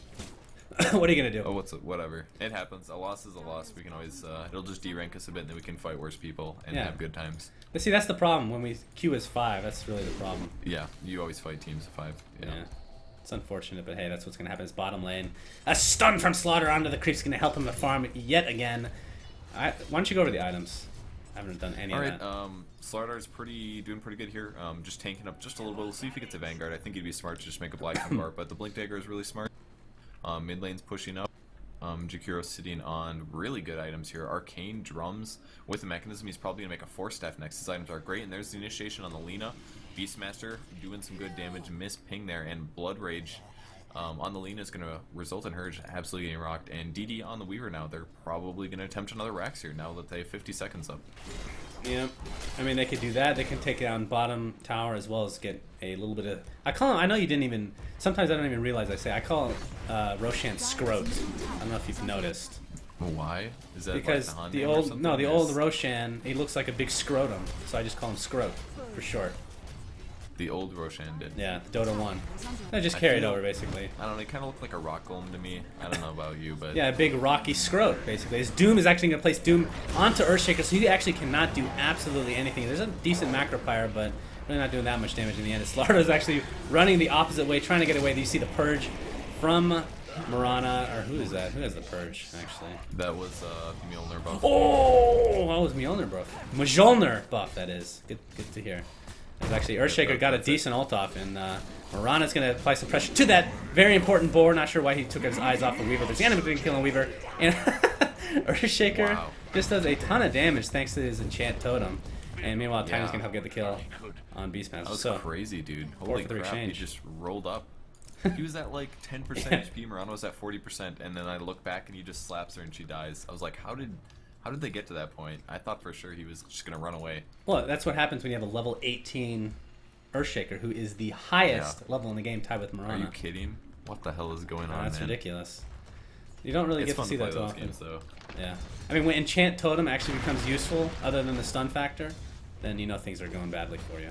what are you going to do? Oh, whatever. It happens. A loss is a loss. We can always, it'll just derank us a bit, and then we can fight worse people and have good times. But see, that's the problem. When we queue as 5, that's really the problem. Yeah, you always fight teams of 5. Yeah. It's unfortunate, but hey, that's what's going to happen. Is bottom lane. A stun from Slaughter onto the creep's going to help him to farm yet again. Why don't you go over the items? I haven't done any of that. Slardar is doing pretty good here. Just tanking up just a little bit. We'll see if he gets a Vanguard. I think he'd be smart to just make a Black bar, but the Blink Dagger is really smart. Mid lane's pushing up. Jakiro sitting on really good items here. Arcane Drums with a Mechanism. He's probably going to make a 4-staff next. His items are great, and there's the initiation on the Lina. Beastmaster doing some good damage. Miss ping there, and Blood Rage on the Lina is going to result in her absolutely getting rocked. And DD on the Weaver now. They're probably going to attempt another Rax here now that they have 50 seconds up. Yeah, I mean, they could do that. They can take down bottom tower as well as get a little bit of... I know you didn't even... Sometimes I don't even realize I call Roshan Scroat. I don't know if you've noticed. Why? Is that because like the old Roshan, he looks like a big scrotum, so I just call him Scroat for short. The old Roshan did. Yeah, the Dota 1. That just carried over, basically. I don't know, he kind of looked like a rock golem to me. I don't know about you, but... Yeah, a big rocky Scroat, basically. His Doom is actually going to place Doom onto Earthshaker, so he actually cannot do absolutely anything. There's a decent macro fire, but really not doing that much damage in the end. Slaughter is actually running the opposite way, trying to get away. You see the Purge from Marana, or who is that? Who has the Purge, actually? That was Mjolnir buff. Oh, that was Mjolnir buff. Mjolnir buff, that is. Good to hear. Actually, Earthshaker got a decent ult off, and Marana's going to apply some pressure to that very important boar. Not sure why he took his eyes off of Weaver, but he's going to be killing Weaver. And Earthshaker just does a ton of damage thanks to his enchant totem. And meanwhile, Tiny's going to help get the kill on Beastmaster. That was crazy, dude. Holy crap, he just rolled up. He was at like 10% HP, Marana was at 40%, and then I look back and he just slaps her and she dies. I was like, how did they get to that point? I thought for sure he was just going to run away. Well, that's what happens when you have a level 18 Earthshaker, who is the highest level in the game, tied with Marana. Are you kidding? What the hell is going on, That's man? ridiculous. You don't really get to see that too often. Games, though. Yeah. I mean, when Enchant Totem actually becomes useful, other than the stun factor, then you know things are going badly for you.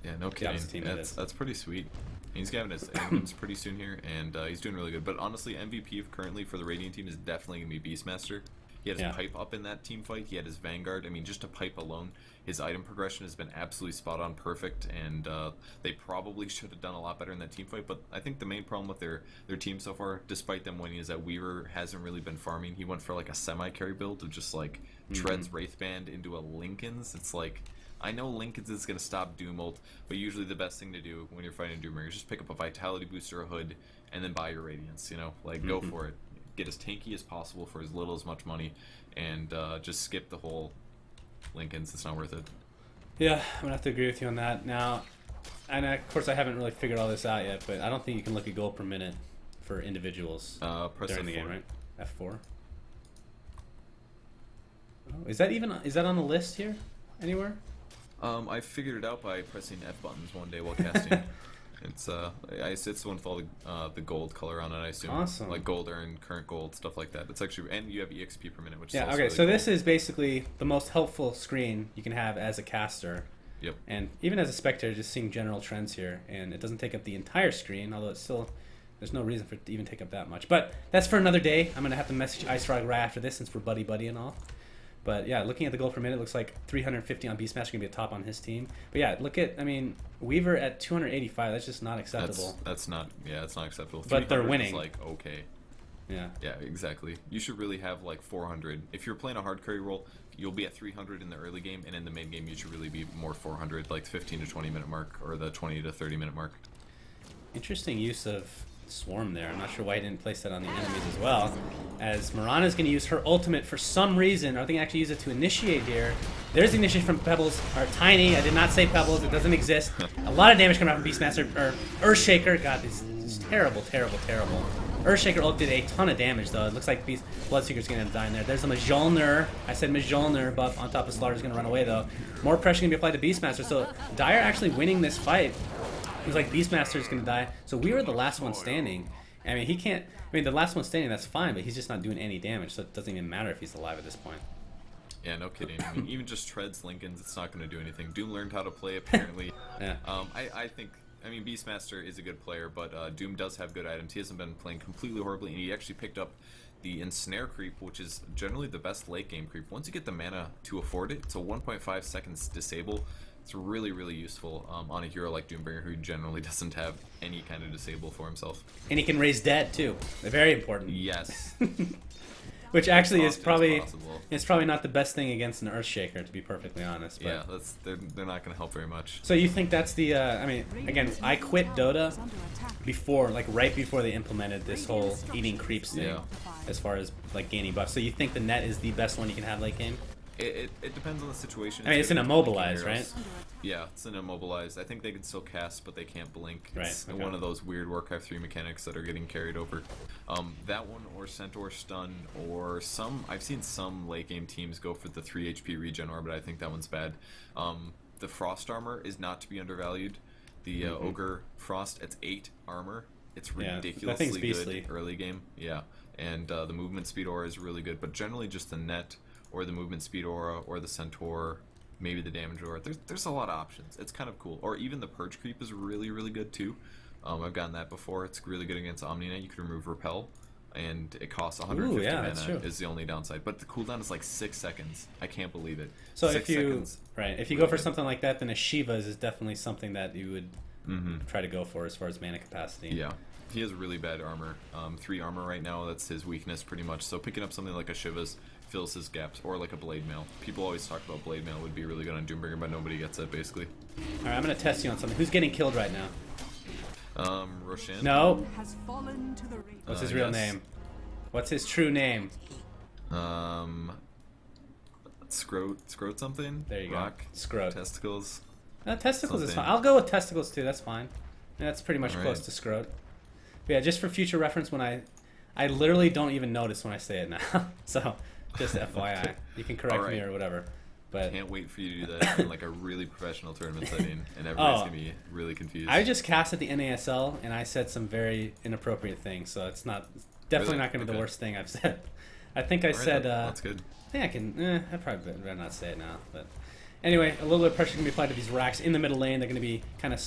Yeah, no kidding. That's pretty sweet. He's getting his emblems pretty soon here, and he's doing really good. But honestly, MVP currently for the Radiant team is definitely going to be Beastmaster. He had his pipe up in that team fight. He had his Vanguard. I mean, just a pipe alone, his item progression has been absolutely spot on perfect, and they probably should have done a lot better in that team fight. But I think the main problem with their team so far, despite them winning, is that Weaver hasn't really been farming. He went for like a semi-carry build of just like treads Wraithband into a Linken's. It's like, I know Linken's is going to stop Doom ult, but usually the best thing to do when you're fighting Doomer is just pick up a Vitality Booster, a Hood, and then buy your Radiance, you know? Like, go for it. Get as tanky as possible for as little as much money, and just skip the whole Linken's. It's not worth it. Yeah, I'm going to have to agree with you on that. Now, and of course I haven't really figured all this out yet, but I don't think you can look at gold per minute for individuals during the game, right? F4. Oh, is that on the list here anywhere? I figured it out by pressing F buttons one day while casting. It's it's the one with all the gold color on it, I assume. Awesome. Like gold earned, current gold, stuff like that. It's actually, and you have EXP per minute, which is okay. really So cool. this is basically the most helpful screen you can have as a caster. Yep. And even as a spectator, just seeing general trends here, and it doesn't take up the entire screen, although it's still, there's no reason for it to even take up that much. But that's for another day. I'm gonna have to message Ice Frog right after this, since we're buddy and all. But yeah, looking at the gold per minute, looks like 350 on Beastmaster gonna be a top on his team. But yeah, look at, I mean, Weaver at 285. That's just not acceptable. That's not acceptable. But they're winning. Like, okay. Yeah. Yeah, exactly. You should really have like 400. If you're playing a hard carry role, you'll be at 300 in the early game, and in the main game, you should really be more 400, like 15 to 20 minute mark, or the 20 to 30 minute mark. Interesting use of Swarm there. I'm not sure why he didn't place that on the enemies as well. As Marana's going to use her ultimate for some reason. I think actually use it to initiate here. There's the initiation from Pebbles, or Tiny. I did not say Pebbles. It doesn't exist. A lot of damage coming out from Beastmaster, or Earthshaker. God, this is terrible, terrible, terrible. Earthshaker ult did a ton of damage, though. It looks like Bloodseeker's going to die in there. There's a Mjolnir. I said Mjolnir buff on top of Slaughter's going to run away, though. More pressure going to be applied to Beastmaster. So Dire actually winning this fight. It was like Beastmaster's gonna die, so we were the last one standing. I mean, he can't. I mean, the last one standing, that's fine, but he's just not doing any damage, so it doesn't even matter if he's alive at this point. Yeah, no kidding. I mean, even just treads Lincoln's, it's not going to do anything. Doom learned how to play, apparently. Yeah. I think, I mean, Beastmaster is a good player, but Doom does have good items. He hasn't been playing completely horribly, and he actually picked up the Ensnare creep, which is generally the best late game creep. Once you get the mana to afford it, it's a 1.5 seconds disable. It's really, really useful on a hero like Doombringer, who generally doesn't have any kind of disable for himself. And he can raise dead too. Very important. Yes. Which actually is probably possible. It's probably not the best thing against an Earthshaker, to be perfectly honest. But. Yeah, they're not going to help very much. So you think that's the? I mean, again, I quit Dota before, like right before they implemented this whole eating creeps thing, Yeah. as far as like gaining buffs. So you think the net is the best one you can have late game? It depends on the situation. I mean, it's an immobilize, right? Yeah, it's an immobilize. I think they can still cast, but they can't blink. It's Right, okay. one of those weird Warcraft 3 mechanics that are getting carried over. That one, or Centaur Stun, or some... I've seen some late game teams go for the 3 HP regen orb, but I think that one's bad. The Frost Armor is not to be undervalued. The Ogre Frost, it's 8 armor. It's Yeah, that ridiculously thing's beastly. good early game. Yeah, and the Movement Speed Aura is really good, but generally just the net... or the movement speed aura, or the centaur, maybe the damage aura. There's a lot of options. It's kind of cool. Or even the purge creep is really, really good too. I've gotten that before. It's really good against Omninet. You can remove repel, and it costs 150 that's mana. true. Is the only downside. But the cooldown is like 6 seconds. I can't believe it. So 6 if you seconds. if you go for something like that, then a Shiva's is definitely something that you would try to go for as far as mana capacity. Yeah. He has really bad armor. 3 armor right now. That's his weakness pretty much. So picking up something like a Shiva's fills his gaps, or like a Blade Mail. People always talk about Blade Mail would be really good on Doombringer, but nobody gets it basically. All right, I'm gonna test you on something. Who's getting killed right now? Roshan? No. Has fallen to the ring. What's his real yes. name? What's his true name? Scrote something? There you Rock? go. Scrote. Testicles? Testicles is Something. fine. I'll go with testicles too. That's fine. Yeah, that's pretty much All close right. to scrote. But yeah, just for future reference, when I literally don't even notice when I say it now. So just FYI, Okay. you can correct All me right. or whatever. But Can't wait for you to do that in like a really professional tournament setting, and everybody's Oh. gonna be really confused. I just cast at the NASL and I said some very inappropriate things, so it's definitely Really? not going to be the Okay. worst thing I've said. I think I All right, said. that's good. I think I can. I probably better not say it now. But anyway, a little bit of pressure can be applied to these racks in the middle lane. They're going to be kind of.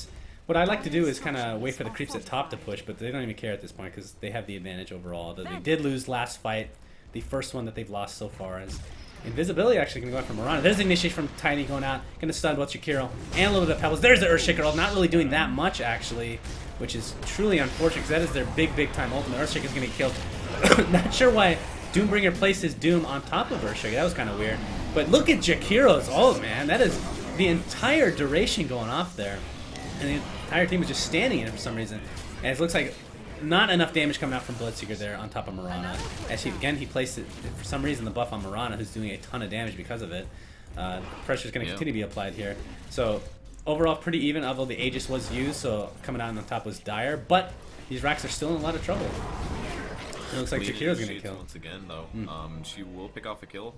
What I like to do is kind of wait for the creeps at top to push, but they don't even care at this point because they have the advantage overall. They did lose last fight, the first one that they've lost so far. Is invisibility actually going to go out from Mirana. There's the initiation from Tiny going out, going to stun both Shakiro and a little bit of Pebbles. There's the Earthshaker ult, not really doing that much actually, which is truly unfortunate because that is their big time ultimate. Earthshaker is going to get killed. Not sure why Doombringer placed his Doom on top of Earthshaker. That was kind of weird. But look at Jakiro's ult, man. That is the entire duration going off there. And the entire team was just standing in it for some reason. And it looks like not enough damage coming out from Bloodseeker there on top of Mirana. As he placed it, for some reason, the buff on Mirana, who's doing a ton of damage because of it. Pressure's going to continue to be applied here. So overall, pretty even, although the Aegis was used, so coming out on the top was dire. But these racks are still in a lot of trouble. It looks like Queen Jakiro's going to initiates kill. once again, though. She will pick off a kill.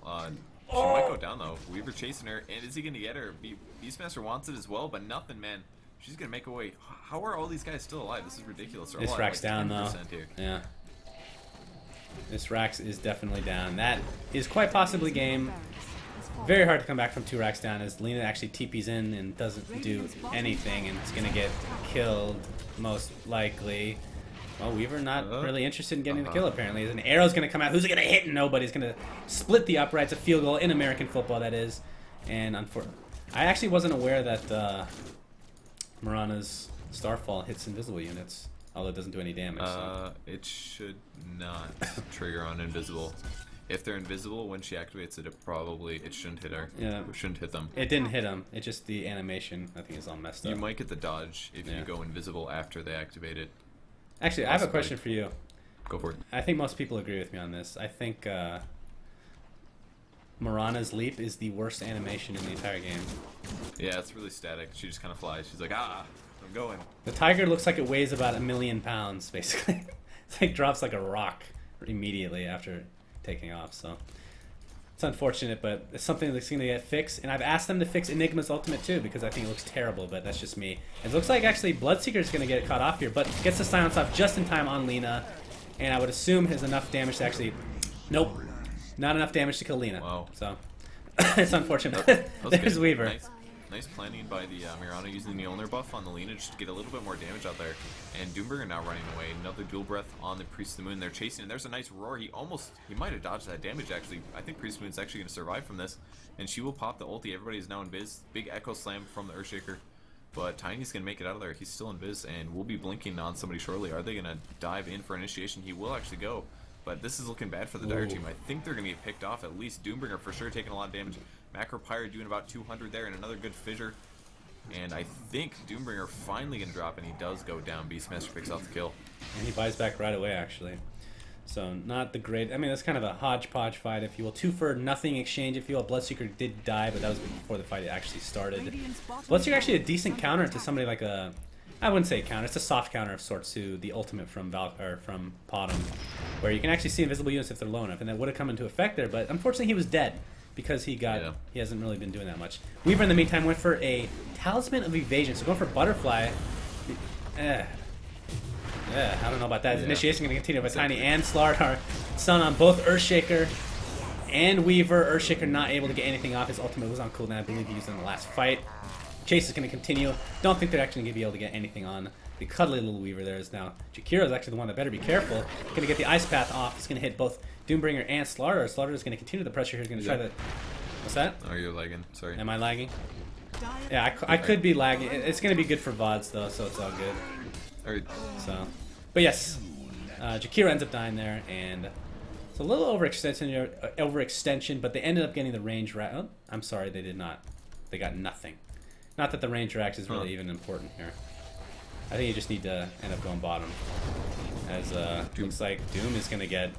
She might go down, though. Weaver chasing her, and is he going to get her? Beastmaster wants it as well, but nothing, man. She's going to make her way. How are all these guys still alive? This is ridiculous. They're This alive, rack's like down, though. 10% here. Yeah. This Rax is definitely down. That is quite possibly game. Very hard to come back from 2 racks down as Lena actually TPs in and doesn't do anything and it's going to get killed most likely. Well, Weaver not really interested in getting the kill apparently. An arrow's going to come out. Who's it going to hit? Nobody's going to split the uprights. A field goal in American football, that is. And I actually wasn't aware that Mirana's Starfall hits invisible units, although it doesn't do any damage. So. It should not trigger on invisible. If they're invisible when she activates it, it shouldn't hit her. Yeah. It shouldn't hit them. It didn't hit him. It just the animation I think is all messed up. You might get the dodge if you go invisible after they activate it. Actually, I have a question for you. Go for it. I think most people agree with me on this. I think Mirana's leap is the worst animation in the entire game. Yeah, it's really static. She just kind of flies. She's like, I'm going. The tiger looks like it weighs about 1,000,000 pounds, basically. It's like drops like a rock immediately after taking off. So It's unfortunate, but it's something that's going to get fixed. And I've asked them to fix Enigma's ultimate too, because I think it looks terrible, but that's just me. It looks like actually Bloodseeker is going to get caught off here, but gets the silence off just in time on Lina. And I would assume has enough damage to actually... Nope. Not enough damage to kill Lina. Wow. So, it's unfortunate. There's Weaver. Nice planning by the Mirana using the Mjolnir buff on the Lina just to get a little bit more damage out there. And Doombringer now running away. Another dual breath on the Priest of the Moon. They're chasing, and there's a nice roar. He might have dodged that damage, actually. I think Priest of the Moon's actually going to survive from this. And she will pop the ulti. Everybody is now in biz. Big Echo Slam from the Earthshaker. But Tiny's going to make it out of there. He's still in biz, and we'll be blinking on somebody shortly. Are they going to dive in for initiation? He will actually go. But this is looking bad for the Dire team. I think they're going to get picked off. At least Doombringer for sure taking a lot of damage. Macro Pyre doing about 200 there, and another good fissure. And I think Doombringer finally going to drop, and he does go down. Beastmaster picks off the kill. And he buys back right away, actually. So, not the great... I mean, that's kind of a hodgepodge fight, if you will. 2 for nothing exchange, if you will. Bloodseeker did die, but that was before the fight actually started. Bloodseeker actually a decent counter to somebody like a... I wouldn't say counter. It's a soft counter of sorts to the ultimate from from Potom, where you can actually see invisible units if they're low enough, and that would have come into effect there, but unfortunately he was dead. Because he hasn't really been doing that much. Weaver in the meantime went for a Talisman of Evasion, so going for Butterfly. I don't know about that. His initiation going to continue, but Tiny and Slard are stun on both Earthshaker and Weaver. Earthshaker not able to get anything off. His ultimate was on cooldown. I believe he used it in the last fight. Chase is going to continue. Don't think they're actually going to be able to get anything on the cuddly little Weaver. There is now. Jakiro is actually the one that better be careful. Going to get the Ice Path off. He's going to hit both Doombringer and Slaughter. Slaughter is going to continue the pressure here. He's going to try the... What's that? Oh, you're lagging. Sorry. Am I lagging? Yeah, I could be lagging. It's going to be good for VODs, though, so it's all good. Alright. So, but yes, Jakiro ends up dying there, and it's a little overextension, but they ended up getting the range rack. Oh, I'm sorry, they did not. They got nothing. Not that the range racks is really even important here. I think you just need to end up going bottom. As looks like Doom is going to get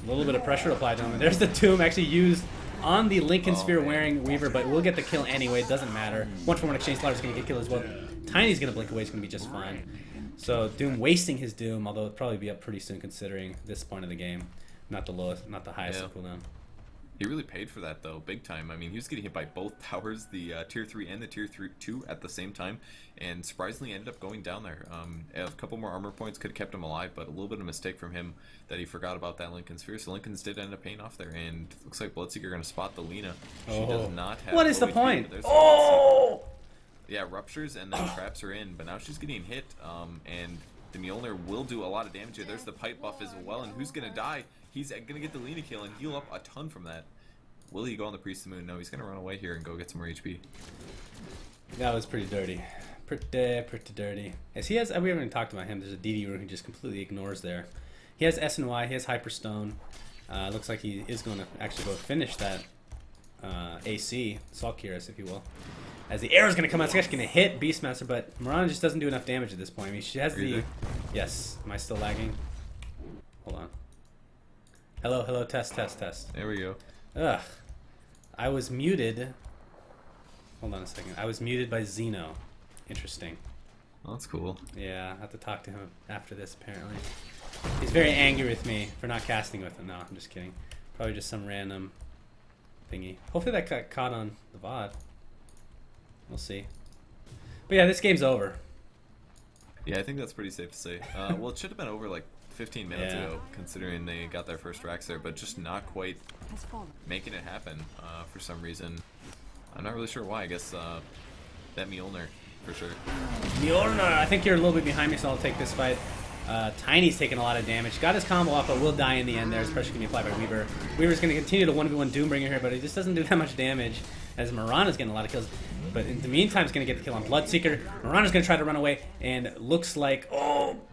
a little bit of pressure applied to him. And there's the Doom actually used on the Lincoln Sphere wearing Weaver, but we'll get the kill anyway. It doesn't matter. 1-for-1 exchange. Slaughter's going to get killed as well. Tiny's going to blink away. It's going to be just fine. So Doom wasting his Doom, although it'll probably be up pretty soon considering this point of the game. Not the lowest, not the highest cooldown. He really paid for that, though, big time. I mean, he was getting hit by both towers, the Tier 3 and the Tier 2 at the same time, and surprisingly ended up going down there. A couple more armor points could have kept him alive, but a little bit of a mistake from him that he forgot about that Lincoln Sphere. So Lincolns did end up paying off there, and looks like Bloodseeker going to spot the Lina. She does not have... What is the point? Oh! Yeah, ruptures and then traps her in, but now she's getting hit, and the Mjolnir will do a lot of damage here. There's the pipe buff as well, and who's going to die? He's going to get the Lina kill and heal up a ton from that. Will he go on the Priest of the Moon? No, he's going to run away here and go get some more HP. That was pretty dirty. Pretty dirty. As he has, we haven't even talked about him. There's a DD room he just completely ignores there. He has S and Y. He has Hyperstone. Looks like he is going to actually go finish that AC, Salkiris, if you will. As the arrow's going to come out, it's actually going to hit Beastmaster, but Mirana just doesn't do enough damage at this point. I mean, she has the... Yes. Am I still lagging? Hold on. Hello, hello, test. There we go. Ugh. I was muted. Hold on a second. I was muted by Xeno. Interesting. Well, that's cool. Yeah, I have to talk to him after this, apparently. He's very angry with me for not casting with him. No, I'm just kidding. Probably just some random thingy. Hopefully that got caught on the VOD. We'll see. But yeah, this game's over. Yeah, I think that's pretty safe to say. Well, it should have been over like 15 minutes ago, considering they got their first racks there, but just not quite making it happen for some reason. I'm not really sure why. I guess that Mjolnir, for sure. Mjolnir! I think you're a little bit behind me, so I'll take this fight. Tiny's taking a lot of damage. Got his combo off, but will die in the end there. His pressure can be applied by Weaver. Weaver's going to continue to 1v1 Doombringer here, but he just doesn't do that much damage, as Mirana's getting a lot of kills. But in the meantime, he's going to get the kill on Bloodseeker. Mirana's going to try to run away, and looks like,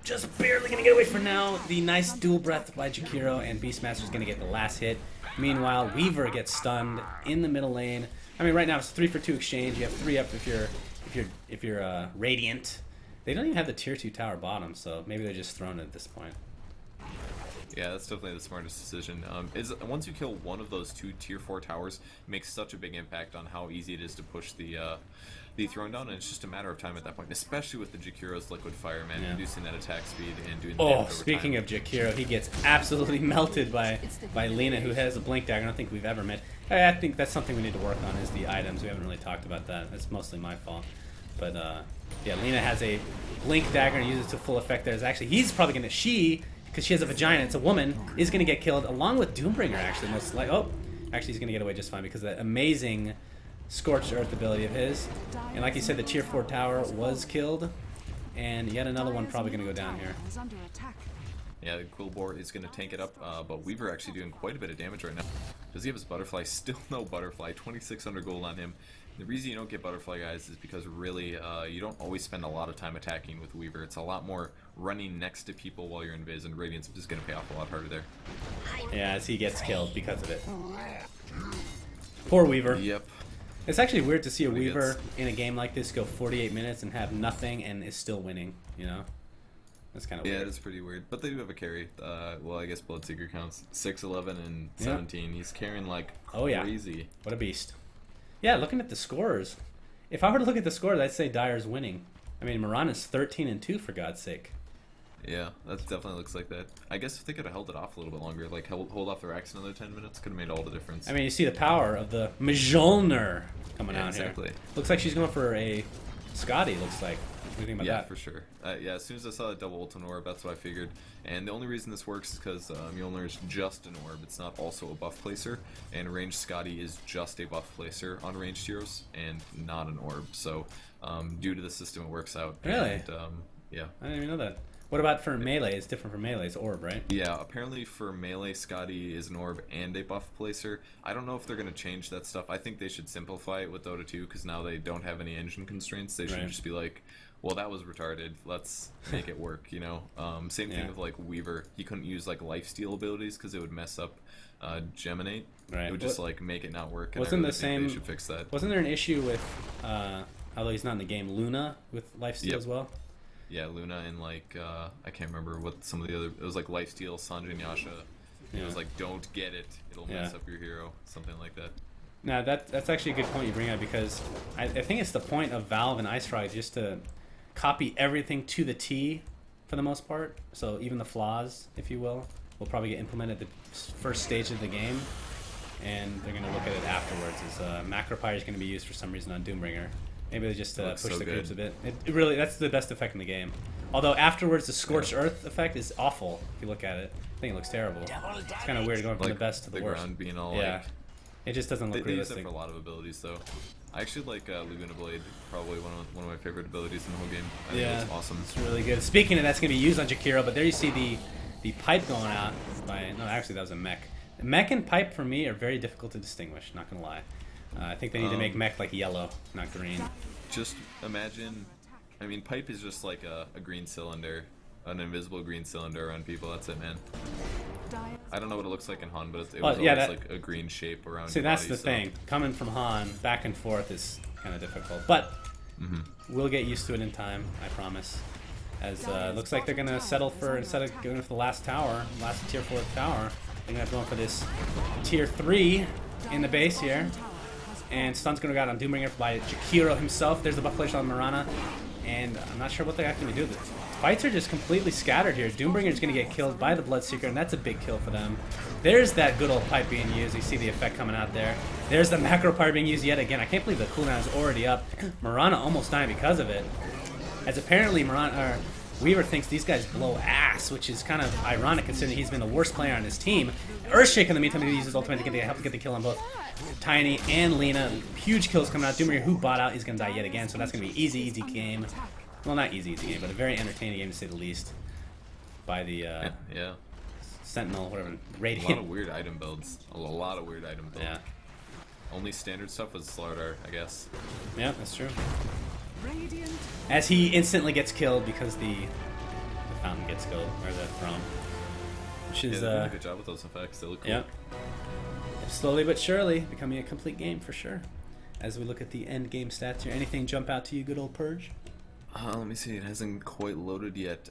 just barely going to get away for now. The nice dual breath by Jakiro, and Beastmaster's going to get the last hit. Meanwhile, Weaver gets stunned in the middle lane. I mean, right now it's 3-for-2 exchange. You have 3 up if you're Radiant. They don't even have the tier 2 tower bottom, so maybe they're just thrown at this point. Yeah, that's definitely the smartest decision. Is once you kill one of those 2 tier 4 towers, it makes such a big impact on how easy it is to push the throne down, and it's just a matter of time at that point, especially with the Jakiro's liquid fire, man, reducing that attack speed and doing the damage over speaking time. of Jakiro, he gets absolutely melted by Lena, who has a blink dagger. I don't think we've ever met. I think that's something we need to work on, is the items. We haven't really talked about that. That's mostly my fault. But yeah, Lena has a blink dagger and uses it to full effect. He's probably gonna, because she has a vagina, it's a woman, is gonna get killed along with Doombringer. Actually, actually he's gonna get away just fine because of that amazing Scorched Earth ability of his. And like you said, the tier 4 tower was killed, and yet another one probably gonna go down here. Yeah, the Quillbore is going to tank it up, but Weaver actually doing quite a bit of damage right now. Does he have his Butterfly? Still no Butterfly. 2600 gold on him. The reason you don't get Butterfly, guys, is because really you don't always spend a lot of time attacking with Weaver. It's a lot more running next to people while you're in Viz, and Radiance is going to pay off a lot harder there. Yeah, as he gets killed because of it. Poor Weaver. Yep. It's actually weird to see a Weaver in a game like this go 48 minutes and have nothing and is still winning, you know? That's kind of weird. Yeah, it's pretty weird. But they do have a carry. Well, I guess Bloodseeker counts. 6, 11, and 17. He's carrying like crazy. Yeah. What a beast. Yeah, looking at the scores. If I were to look at the scores, I'd say Dyer's winning. I mean, Mirana's 13-2, for God's sake. Yeah, that definitely looks like that. I guess if they could have held it off a little bit longer, like hold off the racks another 10 minutes, could have made all the difference. I mean, you see the power of the Mjolnir coming out exactly. here. Looks like she's going for a Scotty, looks like. What do you think about that? For sure. Yeah, as soon as I saw the double ult on orb, that's what I figured. And the only reason this works is because Mjolnir is just an orb. It's not also a buff placer, and ranged Scotty is just a buff placer on ranged heroes and not an orb. So due to the system, it works out. Really? And, yeah. I didn't even know that. What about for melee? It's different from melee. It's orb, right? Yeah, apparently for melee, Scotty is an orb and a buff placer. I don't know if they're going to change that stuff. I think they should simplify it with Dota 2, because now they don't have any engine constraints. They should just be like, well, that was retarded. Let's make it work, you know? Same thing with, like, Weaver. He couldn't use, like, lifesteal abilities because it would mess up Geminate. Right. It would just, like, make it not work. And wasn't I really the think same... they should fix that. Wasn't there an issue with, although he's not in the game, Luna with lifesteal as well? Yeah, Luna and, like, I can't remember what some of the other... It was, like, lifesteal, Sanjay and Yasha. It was like, don't get it. It'll mess up your hero. Something like that. Now, that's actually a good point you bring up, because I think it's the point of Valve and Ice Frog just to copy everything to the T for the most part. So even the flaws, if you will probably get implemented at the first stage of the game, and they're going to look at it afterwards. As Macropyre is going to be used for some reason on Doombringer. Maybe they just push the groups a bit. It really, that's the best effect in the game. Although afterwards, the Scorched Earth effect is awful if you look at it. I think it looks terrible. It's kind of weird going from the best to the worst. Ground being all like, it just doesn't look realistic. They use it for a lot of abilities, though. I actually like Laguna Blade, probably one of my favorite abilities in the whole game. I think it's awesome. It's really good. Speaking of, that's going to be used on Jakiro, but there you see the pipe going out by... No, actually, that was a mech. Mech and pipe, for me, are very difficult to distinguish, not going to lie. I think they need to make mech like yellow, not green. Just imagine... I mean, pipe is just like a green cylinder. An invisible green cylinder around people. That's it, man. I don't know what it looks like in Han, but it was always like a green shape around. See, that's the thing. Coming from Han, back and forth is kind of difficult, but we'll get used to it in time. I promise. As looks like they're gonna settle for, instead of going for the last tower, last tier 4 tower, they're gonna have to go for this tier 3 in the base here. And stun's gonna go out on Doombringer by Jakiro himself. There's the buff flash on Mirana, and I'm not sure what they're actually gonna do. Fights are just completely scattered here. Doombringer's going to get killed by the Bloodseeker, and that's a big kill for them. There's that good old pipe being used. You see the effect coming out there. There's the Macropyre being used yet again. I can't believe the cooldown is already up. Mirana almost dying because of it. As apparently Weaver thinks these guys blow ass, which is kind of ironic considering he's been the worst player on his team. Earthshake in the meantime, he uses his ultimate to help get the kill on both Tiny and Lena. Huge kills coming out. Doombringer, who bought out, he's going to die yet again, so that's going to be easy game. Well, not easy game, but a very entertaining game to say the least. By the Sentinel, whatever, Radiant. A lot of weird item builds. A lot of weird item builds. Yeah. Only standard stuff was Slardar, I guess. Yeah, that's true. As he instantly gets killed because the fountain gets killed, or the throne. Which is they're doing a good job with those effects. They look cool. Yeah. Slowly but surely becoming a complete game for sure. As we look at the end game stats here, anything jump out to you, good old Purge? Let me see. It hasn't quite loaded yet.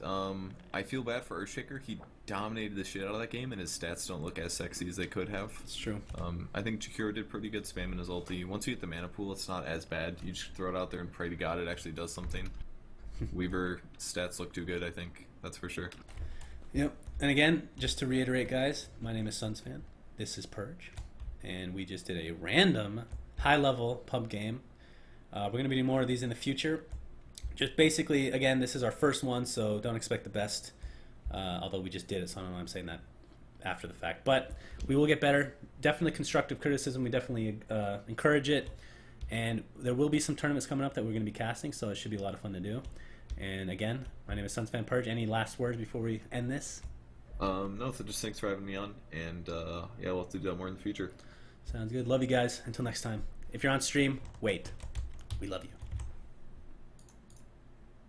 I feel bad for Earthshaker. He dominated the shit out of that game, and his stats don't look as sexy as they could have. It's true. I think Jakiro did pretty good spamming his ulti. Once you get the mana pool, it's not as bad. You just throw it out there and pray to God it actually does something. Weaver stats look too good, I think. That's for sure. Yep. And again, just to reiterate, guys, my name is SUNSfan. This is Purge. And we just did a random high-level pub game. We're going to be doing more of these in the future. Just basically, again, this is our first one, so don't expect the best. Although we just did it, so I don't know why I'm saying that after the fact. But we will get better. Definitely constructive criticism. We definitely encourage it. And there will be some tournaments coming up that we're going to be casting, so it should be a lot of fun to do. And again, my name is SUNSfan and Purge. Any last words before we end this? No, so just thanks for having me on. And yeah, we'll have to do that more in the future. Sounds good. Love you guys. Until next time. If you're on stream, wait. We love you.